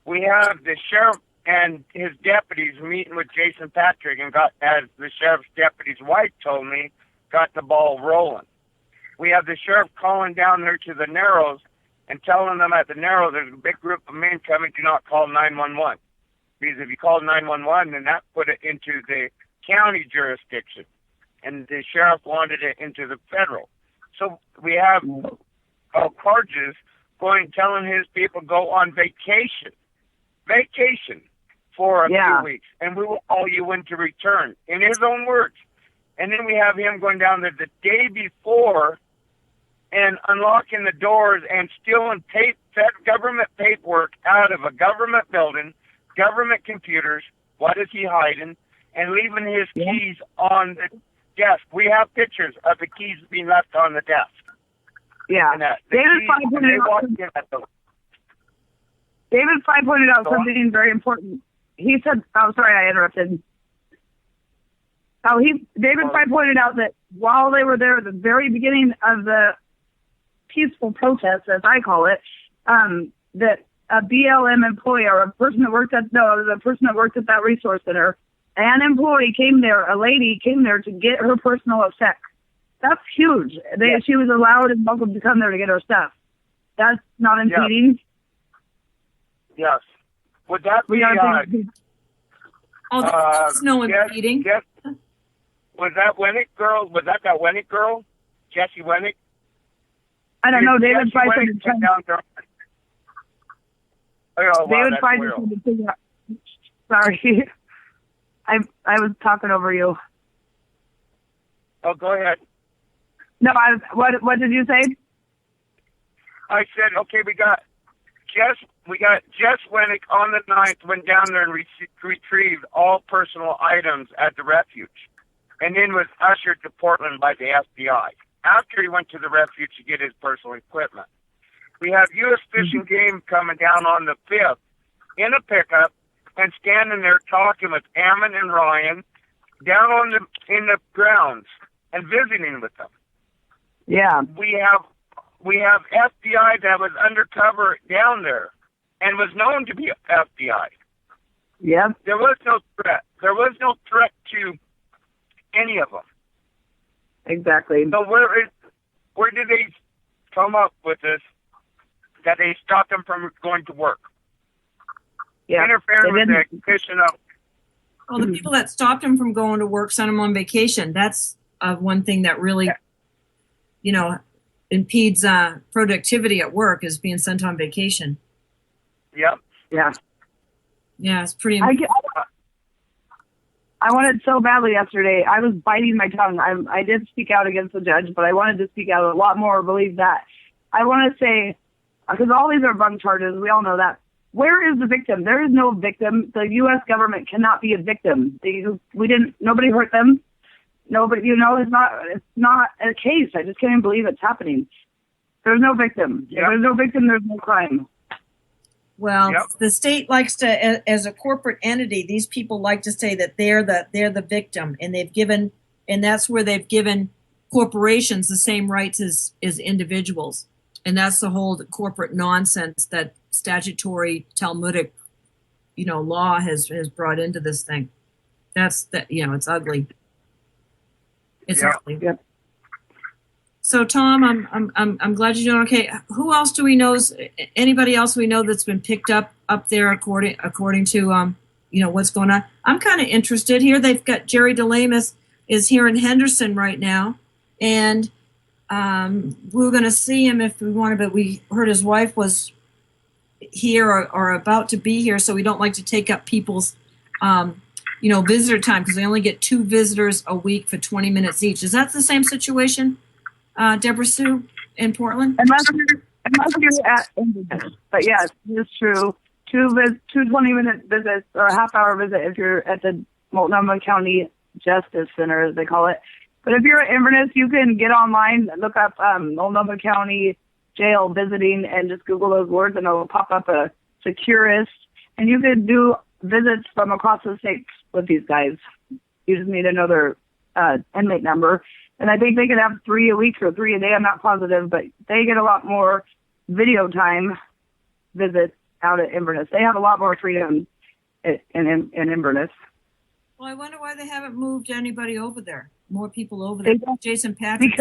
Speaker 9: We have the sheriff and his deputies meeting with Jason Patrick and got, as the sheriff's deputy's wife told me, got the ball rolling. We have the sheriff calling down there to the Narrows and telling them at the Narrows there's a big group of men coming, do not call 911. Because if you call 911, then that put it into the county jurisdiction. and the sheriff wanted it into the federal. So we have Carges telling his people go on vacation for a few weeks, and we will call you in to return, in his own words. And then we have him going down there the day before and unlocking the doors and stealing government paperwork out of a government building, government computers. What is he hiding? And leaving his keys on the desk. We have pictures of the keys being left on the desk.
Speaker 11: Yeah.
Speaker 9: And,
Speaker 11: David Fye pointed out something very important. He said, sorry, I interrupted. David Fye pointed out that while they were there at the very beginning of the peaceful protest, as I call it, that a BLM employee or a person that worked at that resource center, an employee came there, a lady came there to get her personal effects. That's huge. She was allowed and welcome to come there to get her stuff. That's not impeding.
Speaker 9: Yes. Would that be?
Speaker 6: There's no impeding.
Speaker 9: Was that Winnick girl? Was that Winnick girl? Jesse Winnick?
Speaker 11: I don't know. David Fye
Speaker 9: said down there.
Speaker 11: David Fye said to sorry. I was talking over you.
Speaker 9: Oh, go ahead.
Speaker 11: No, what did you say?
Speaker 9: I said, okay, we got Jess Winnick on the 9th, went down there and retrieved all personal items at the refuge, and then was ushered to Portland by the FBI after he went to the refuge to get his personal equipment. We have U.S. Fish and Game coming down on the 5th in a pickup and standing there talking with Ammon and Ryan down in the grounds and visiting with them.
Speaker 11: Yeah.
Speaker 9: We have FBI that was undercover down there and was known to be FBI.
Speaker 11: Yeah.
Speaker 9: There was no threat. There was no threat to any of them.
Speaker 11: Exactly.
Speaker 9: So where did they come up with this, that they stopped them from going to work?
Speaker 11: Yeah.
Speaker 9: Interfering with the fishing up.
Speaker 6: Well, the people that stopped him from going to work sent him on vacation. That's one thing that really, impedes productivity at work, is being sent on vacation.
Speaker 9: Yep.
Speaker 11: Yeah.
Speaker 6: Yeah, it's pretty.
Speaker 11: I wanted so badly yesterday. I was biting my tongue. I did speak out against the judge, but I wanted to speak out a lot more. Believe that. I want to say, because all these are bunk charges. We all know that. Where is the victim? There is no victim. The U.S. government cannot be a victim. Nobody hurt them. Nobody, it's not a case. I just can't even believe it's happening. There's no victim. If there's no victim, there's no crime.
Speaker 6: Well, the state likes to, as a corporate entity, these people like to say that they're the victim, and that's where they've given corporations the same rights as individuals, and that's the whole corporate nonsense that statutory Talmudic, law has brought into this thing. It's ugly. It's ugly.
Speaker 11: Yep.
Speaker 6: So, Tom, I'm glad you're doing okay. Who else do we know? Anybody else we know that's been picked up there according to what's going on? I'm kind of interested here. They've got Jerry DeLamus is here in Henderson right now, and we're going to see him if we want to. But we heard his wife was here or about to be here, so we don't like to take up people's visitor time, because they only get 2 visitors a week for 20 minutes each. Is that the same situation? Deborah Sue in Portland?
Speaker 11: Unless you're at Inverness. But yes, it's true. 2 20-minute visits or a half-hour visit if you're at the Multnomah County Justice Center, as they call it. But if you're at Inverness, you can get online, look up Multnomah County Jail visiting, and just Google those words, and it'll pop up a securist. And you can do visits from across the state with these guys. You just need to know their inmate number. And I think they could have 3 a week or 3 a day. I'm not positive, but they get a lot more video time visits out at Inverness. They have a lot more freedom in Inverness.
Speaker 6: Well, I wonder why they haven't moved anybody over there. More people over there. Jason Patrick.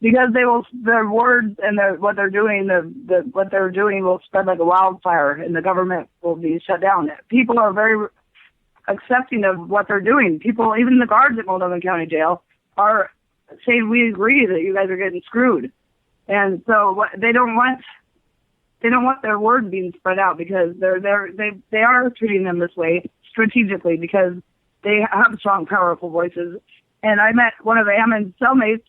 Speaker 11: Because their words and what they're doing will spread like a wildfire, and the government will be shut down. People are very accepting of what they're doing. People, even the guards at Multnomah County Jail, are saying we agree that you guys are getting screwed, and so they don't want their word being spread out because they are treating them this way strategically because they have strong, powerful voices. And I met one of Ammon's cellmates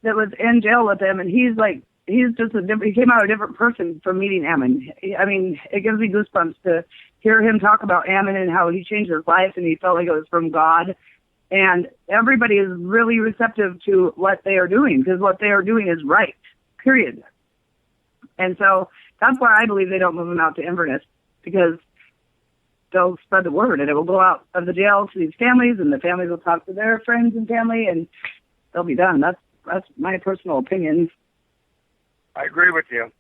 Speaker 11: that was in jail with him, and he came out a different person from meeting Ammon. I mean, it gives me goosebumps to hear him talk about Ammon and how he changed his life and he felt like it was from God. And everybody is really receptive to what they are doing because what they are doing is right, period. And so that's why I believe they don't move them out to Inverness, because they'll spread the word and it will go out of the jail to these families, and the families will talk to their friends and family, and they'll be done. That's my personal opinion.
Speaker 9: I agree with you.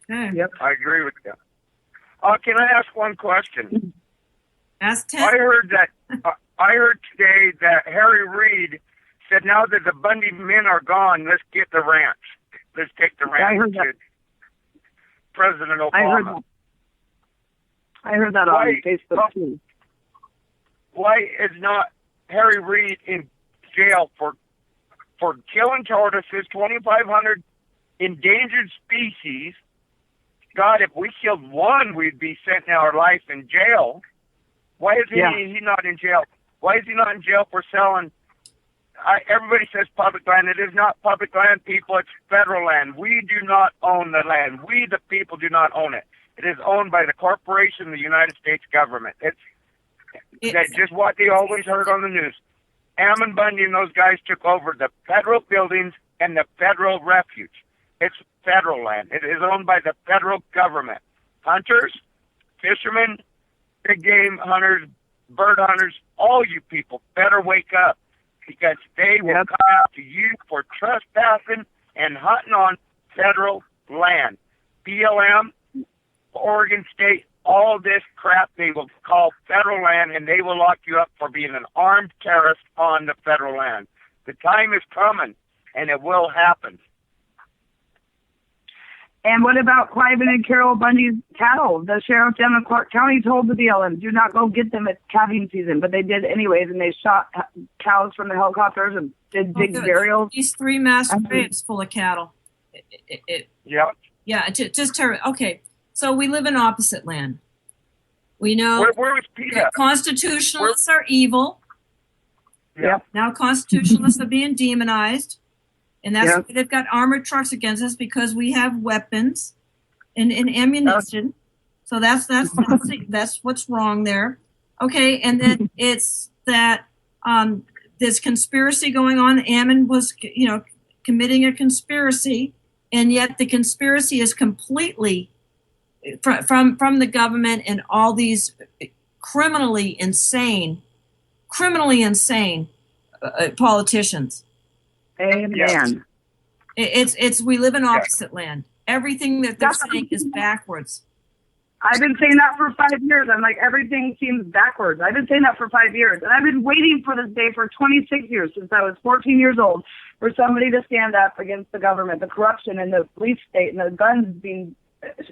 Speaker 6: Okay.
Speaker 11: Yep.
Speaker 9: I agree with you. Can I ask one question?
Speaker 6: Ask Ted.
Speaker 9: I heard today that Harry Reid said now that the Bundy men are gone, let's get the ranch. Let's take the ranch.
Speaker 11: I heard that.
Speaker 9: President Obama.
Speaker 11: I heard that on Facebook too.
Speaker 9: Why is not Harry Reid in jail for killing tortoises, 2,500 endangered species? God, if we killed one, we'd be sentencing our life in jail. Why is he not in jail? Why is he not in jail for selling? Everybody says public land. It is not public land, people. It's federal land. We do not own the land. We, the people, do not own it. It is owned by the corporation, the United States government. That's just what they always heard on the news. Ammon Bundy and those guys took over the federal buildings and the federal refuge. It's federal land. It is owned by the federal government. Hunters, fishermen, big game hunters, bird hunters, all you people better wake up, because they will come after you for trespassing and hunting on federal land. BLM, Oregon State, all this crap they will call federal land, and they will lock you up for being an armed terrorist on the federal land. The time is coming, and it will happen.
Speaker 11: And what about Clive and Carol Bundy's cattle? The sheriff down in Clark County told the BLM, do not go get them at calving season, but they did anyways, and they shot cows from the helicopters and did big burials.
Speaker 6: These 3 mass graves full of cattle. Yeah, just terrible. Okay, so we live in opposite land. We know
Speaker 9: where was Peter?
Speaker 6: Constitutionalists are evil.
Speaker 11: Yeah.
Speaker 6: Now constitutionalists are being demonized. And that's why they've got armored trucks against us, because we have weapons and ammunition. So that's what's wrong there. Okay, and then it's that there's conspiracy going on. Ammon was, committing a conspiracy, and yet the conspiracy is completely from the government and all these criminally insane politicians.
Speaker 11: Amen.
Speaker 9: Yeah.
Speaker 6: It's we live in opposite land. Everything that they're saying is backwards.
Speaker 11: I've been saying that for 5 years. I'm like, everything seems backwards. I've been saying that for 5 years. And I've been waiting for this day for 26 years, since I was 14 years old, for somebody to stand up against the government, the corruption in the police state, and the guns being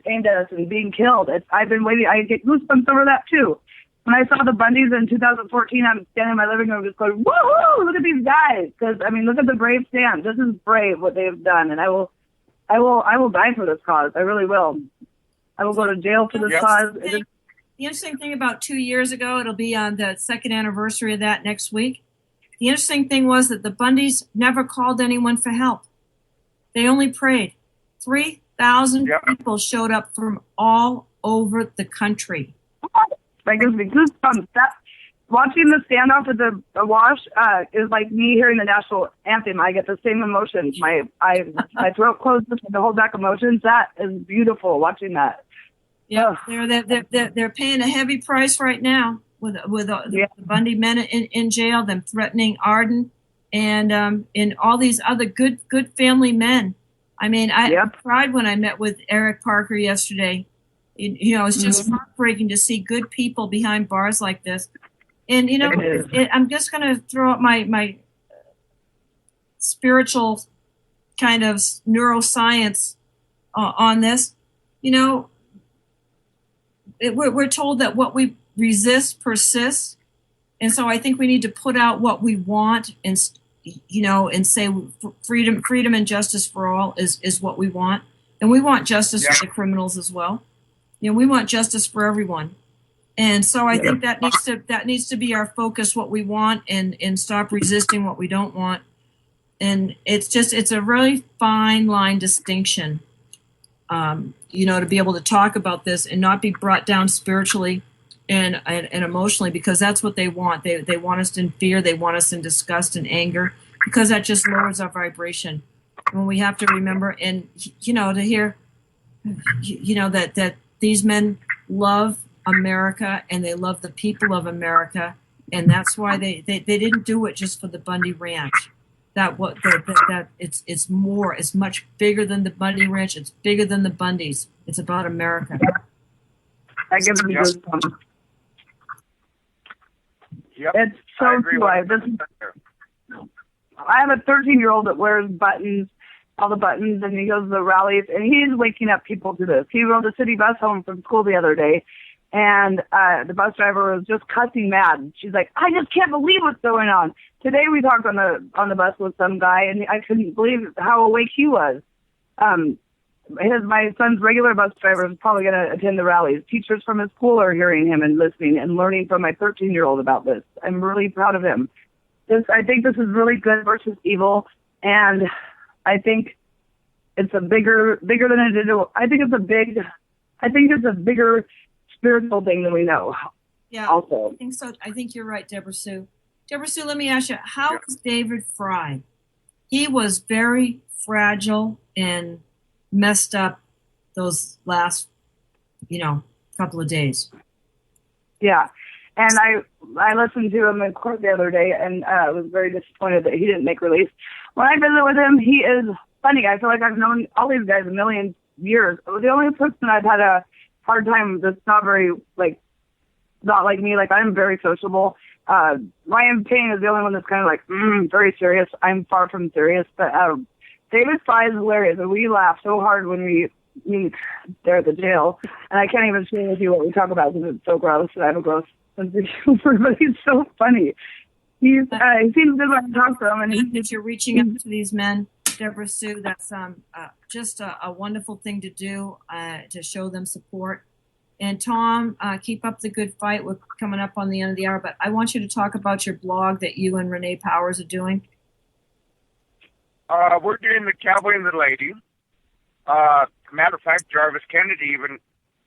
Speaker 11: aimed at us and being killed. I've been waiting. I get goosebumps over that too. When I saw the Bundys in 2014, I'm standing in my living room just going, woohoo, look at these guys. Because, look at the brave stand. This is brave what they've done. And I will die for this cause. I really will. I will go to jail for this cause.
Speaker 6: The interesting thing about 2 years ago, it'll be on the 2nd anniversary of that next week. The interesting thing was that the Bundys never called anyone for help. They only prayed. 3,000 people showed up from all over the country.
Speaker 11: That gives me goosebumps. Watching the standoff at the wash is like me hearing the national anthem. I get the same emotions. My throat closes to hold back emotions. That is beautiful, watching that.
Speaker 6: Yeah, they're paying a heavy price right now with the Bundy men in jail, them threatening Arden and all these other good family men. I cried when I met with Eric Parker yesterday. It's just heartbreaking to see good people behind bars like this. And, I'm just going to throw out my spiritual kind of neuroscience on this. we're told that what we resist persists. And so I think we need to put out what we want and, and say freedom and justice for all is what we want. And we want justice for the criminals as well. We want justice for everyone. And so I think that needs to be our focus, what we want, and stop resisting what we don't want. And it's a really fine line distinction, to be able to talk about this and not be brought down spiritually and emotionally, because that's what they want. They want us in fear. They want us in disgust and anger, because that just lowers our vibration. When we have to remember and, to hear, that these men love America and they love the people of America. And that's why they didn't do it just for the Bundy Ranch. It's more, it's much bigger than the Bundy Ranch. It's bigger than the Bundys. It's about America.
Speaker 11: I give them goosebumps.
Speaker 9: Yep.
Speaker 11: It's so true. I have a 13-year-old that wears buttons, all the buttons, and he goes to the rallies, and he's waking up people to this. He rode a city bus home from school the other day, and the bus driver was just cussing mad. She's like, I just can't believe what's going on. Today we talked on the bus with some guy, and I couldn't believe how awake he was. My son's regular bus driver is probably going to attend the rallies. Teachers from his school are hearing him and listening and learning from my 13-year-old about this. I'm really proud of him. I think this is really good versus evil, and I think it's a bigger than a digital. I think it's a bigger spiritual thing than we know.
Speaker 6: Yeah,
Speaker 11: also.
Speaker 6: I think so. I think you're right, Deborah Sue. Deborah Sue, let me ask you, how is David Fry? He was very fragile and messed up those last, couple of days.
Speaker 11: Yeah. And I listened to him in court the other day and was very disappointed that he didn't make release. When I visit with him, he is funny. I feel like I've known all these guys a million years. The only person I've had a hard time that's not very, not like me, I'm very sociable. Ryan Payne is the only one that's kind of very serious. I'm far from serious. But David Fry is hilarious, and we laugh so hard when we meet there at the jail. And I can't even share with you what we talk about because it's so gross, and I have a gross sense of humor, but he's so funny. He seems good when I talk to him. And
Speaker 6: that you're reaching out to these men, Deborah Sue, that's just a wonderful thing to do, to show them support. And Tom, keep up the good fight. We're coming up on the end of the hour, but I want you to talk about your blog that you and Renee Powers are doing.
Speaker 9: We're doing the Cowboy and the Lady. Matter of fact, Jarvis Kennedy even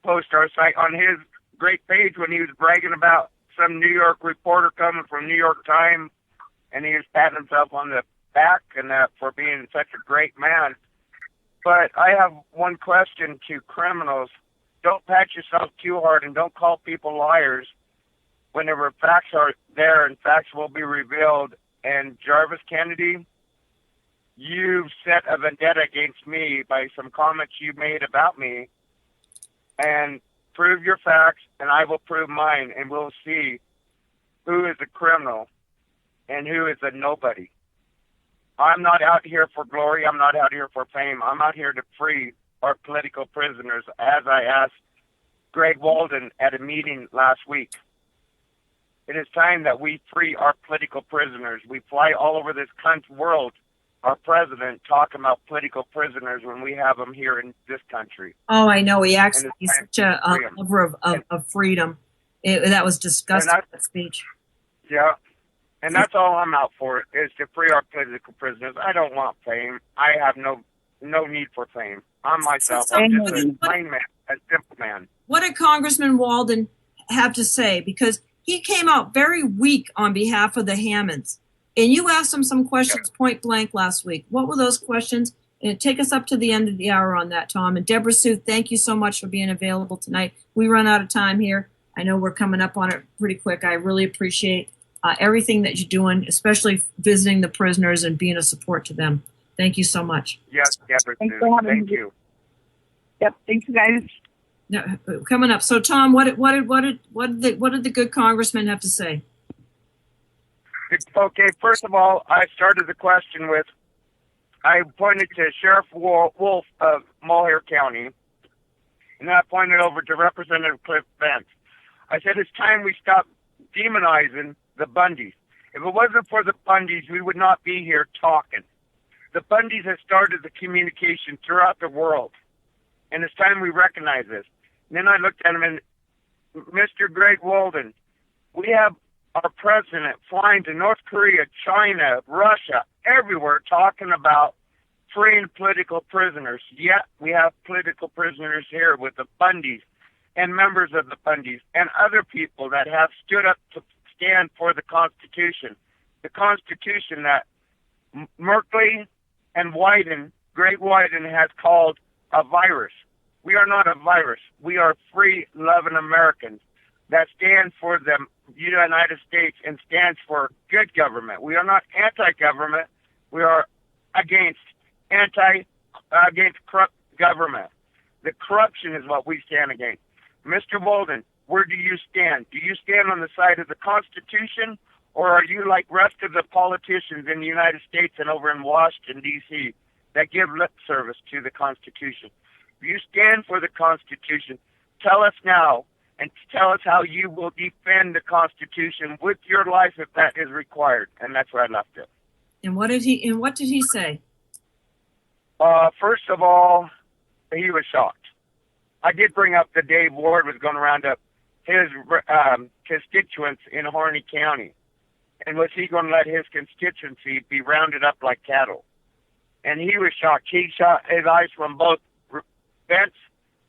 Speaker 9: posted our site on his great page when he was bragging about some New York reporter coming from New York Times, and he was patting himself on the back and that for being such a great man. But I have one question to criminals. Don't pat yourself too hard and don't call people liars whenever facts are there and facts will be revealed. And Jarvis Kennedy, you've set a vendetta against me by some comments you made about me. And prove your facts and I will prove mine, and we'll see who is a criminal and who is a nobody. I'm not out here for glory. I'm not out here for fame. I'm out here to free our political prisoners, as I asked Greg Walden at a meeting last week. It is time that we free our political prisoners. We fly all over this world, our president, talking about political prisoners when we have them here in this country.
Speaker 6: Oh, I know. He's such a lover of freedom. That was disgusting, that speech.
Speaker 9: Yeah. And that's all I'm out for, is to free our political prisoners. I don't want fame. I have no need for fame. I'm myself. I'm just a plain man, a simple man.
Speaker 6: What did Congressman Walden have to say? Because he came out very weak on behalf of the Hammonds. And you asked him some questions point blank last week. What were those questions? And take us up to the end of the hour on that, Tom. And Deborah Sue, thank you so much for being available tonight. We run out of time here. I know we're coming up on it pretty quick. I really appreciate everything that you're doing, especially visiting the prisoners and being a support to them. Thank you so much.
Speaker 9: Yes, Deborah
Speaker 11: Thanks
Speaker 9: Sue.
Speaker 11: for having
Speaker 9: Thank
Speaker 11: me.
Speaker 9: you.
Speaker 11: Yep, thanks, guys.
Speaker 6: Now, coming up. So, Tom, what did the good congressman have to say?
Speaker 9: Okay, first of all, I started the question with, I pointed to Sheriff Wolf of Mulhare County, And then I pointed over to Representative Cliff Vance. I said, it's time we stop demonizing the Bundys. If it wasn't for the Bundys, we would not be here talking. The Bundys have started the communication throughout the world. And it's time we recognize this. And then I looked at him and, Mr. Greg Walden, we have our president flying to North Korea, China, Russia, everywhere talking about freeing political prisoners. Yet we have political prisoners here with the Bundys and members of the Bundys and other people that have stood up to stand for the Constitution. The Constitution that Merkley and Wyden, Greg Wyden, has called a virus. We are not a virus. We are free, loving Americans that stand for the United States and stands for good government. We are not anti-government. We are against corrupt government. The corruption is what we stand against. Mr. Walden, where do you stand? Do you stand on the side of the Constitution, or are you like rest of the politicians in the United States and over in Washington, D.C., that give lip service to the Constitution? If you stand for the Constitution, tell us now, and tell us how you will defend the Constitution with your life if that is required. And that's where I left it.
Speaker 6: And what did he say?
Speaker 9: First of all, he was shocked. I did bring up that Dave Ward was going to round up his constituents in Harney County. And was he going to let his constituency be rounded up like cattle? And he was shocked. He shot his eyes from both Vance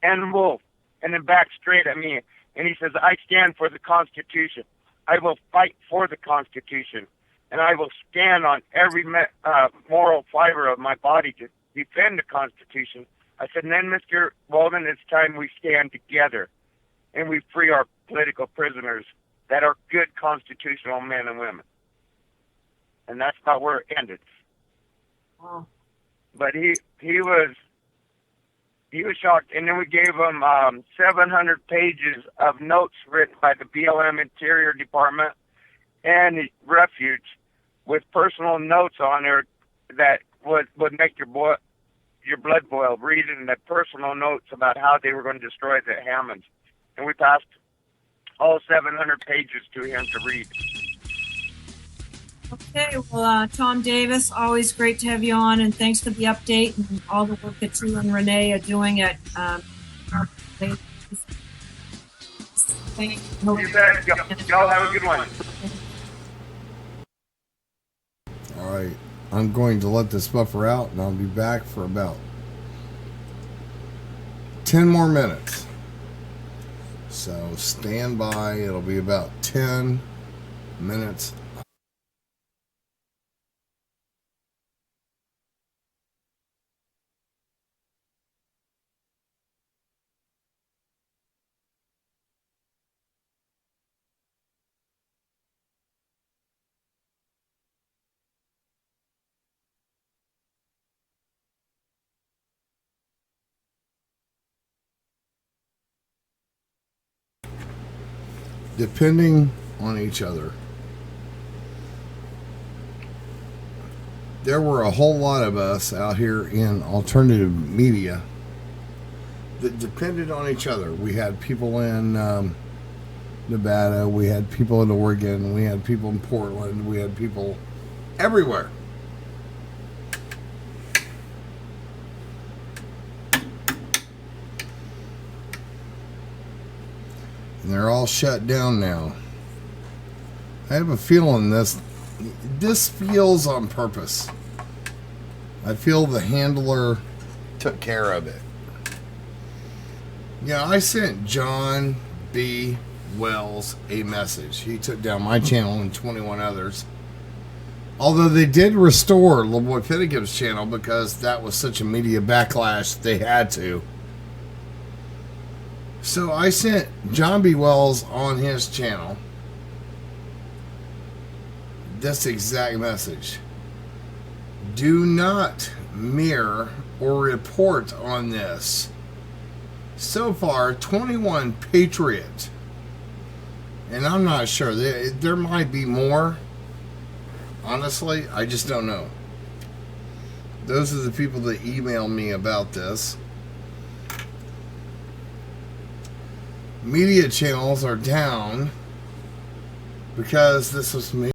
Speaker 9: and Wolf and then back straight at me. And he says, I stand for the Constitution. I will fight for the Constitution. And I will stand on every moral fiber of my body to defend the Constitution. I said, and then, Mr. Walden, it's time we stand together and we free our political prisoners that are good constitutional men and women. And that's about where it ended.
Speaker 6: Wow.
Speaker 9: But he was shocked. And then we gave him 700 pages of notes written by the BLM Interior Department and the Refuge with personal notes on there that would make your blood boil, reading the personal notes about how they were going to destroy the Hammonds. And we passed all 700 pages to him to read.
Speaker 6: Okay, well, Tom Davis, always great to have you on, and thanks for the update and all the work that you and Renee are doing at
Speaker 9: You bet. Y'all have a good one.
Speaker 4: All right, I'm going to let this buffer out, and I'll be back for about 10 more minutes. So stand by. It'll be about 10 minutes. Depending on each other. There were a whole lot of us out here in alternative media that depended on each other. We had people in Nevada, we had people in Oregon, we had people in Portland, we had people everywhere. And they're all shut down now. I have a feeling this feels on purpose. I feel the handler took care of it. Yeah, I sent John B. Wells a message. He took down my channel and 21 others. Although they did restore LeBoy Finnegim's channel because that was such a media backlash, they had to. So I sent John B. Wells on his channel this exact message. Do not mirror or report on this. So far, 21 Patriot. And I'm not sure. There might be more. Honestly, I just don't know. Those are the people that emailed me about this.
Speaker 12: media channels are down because this was made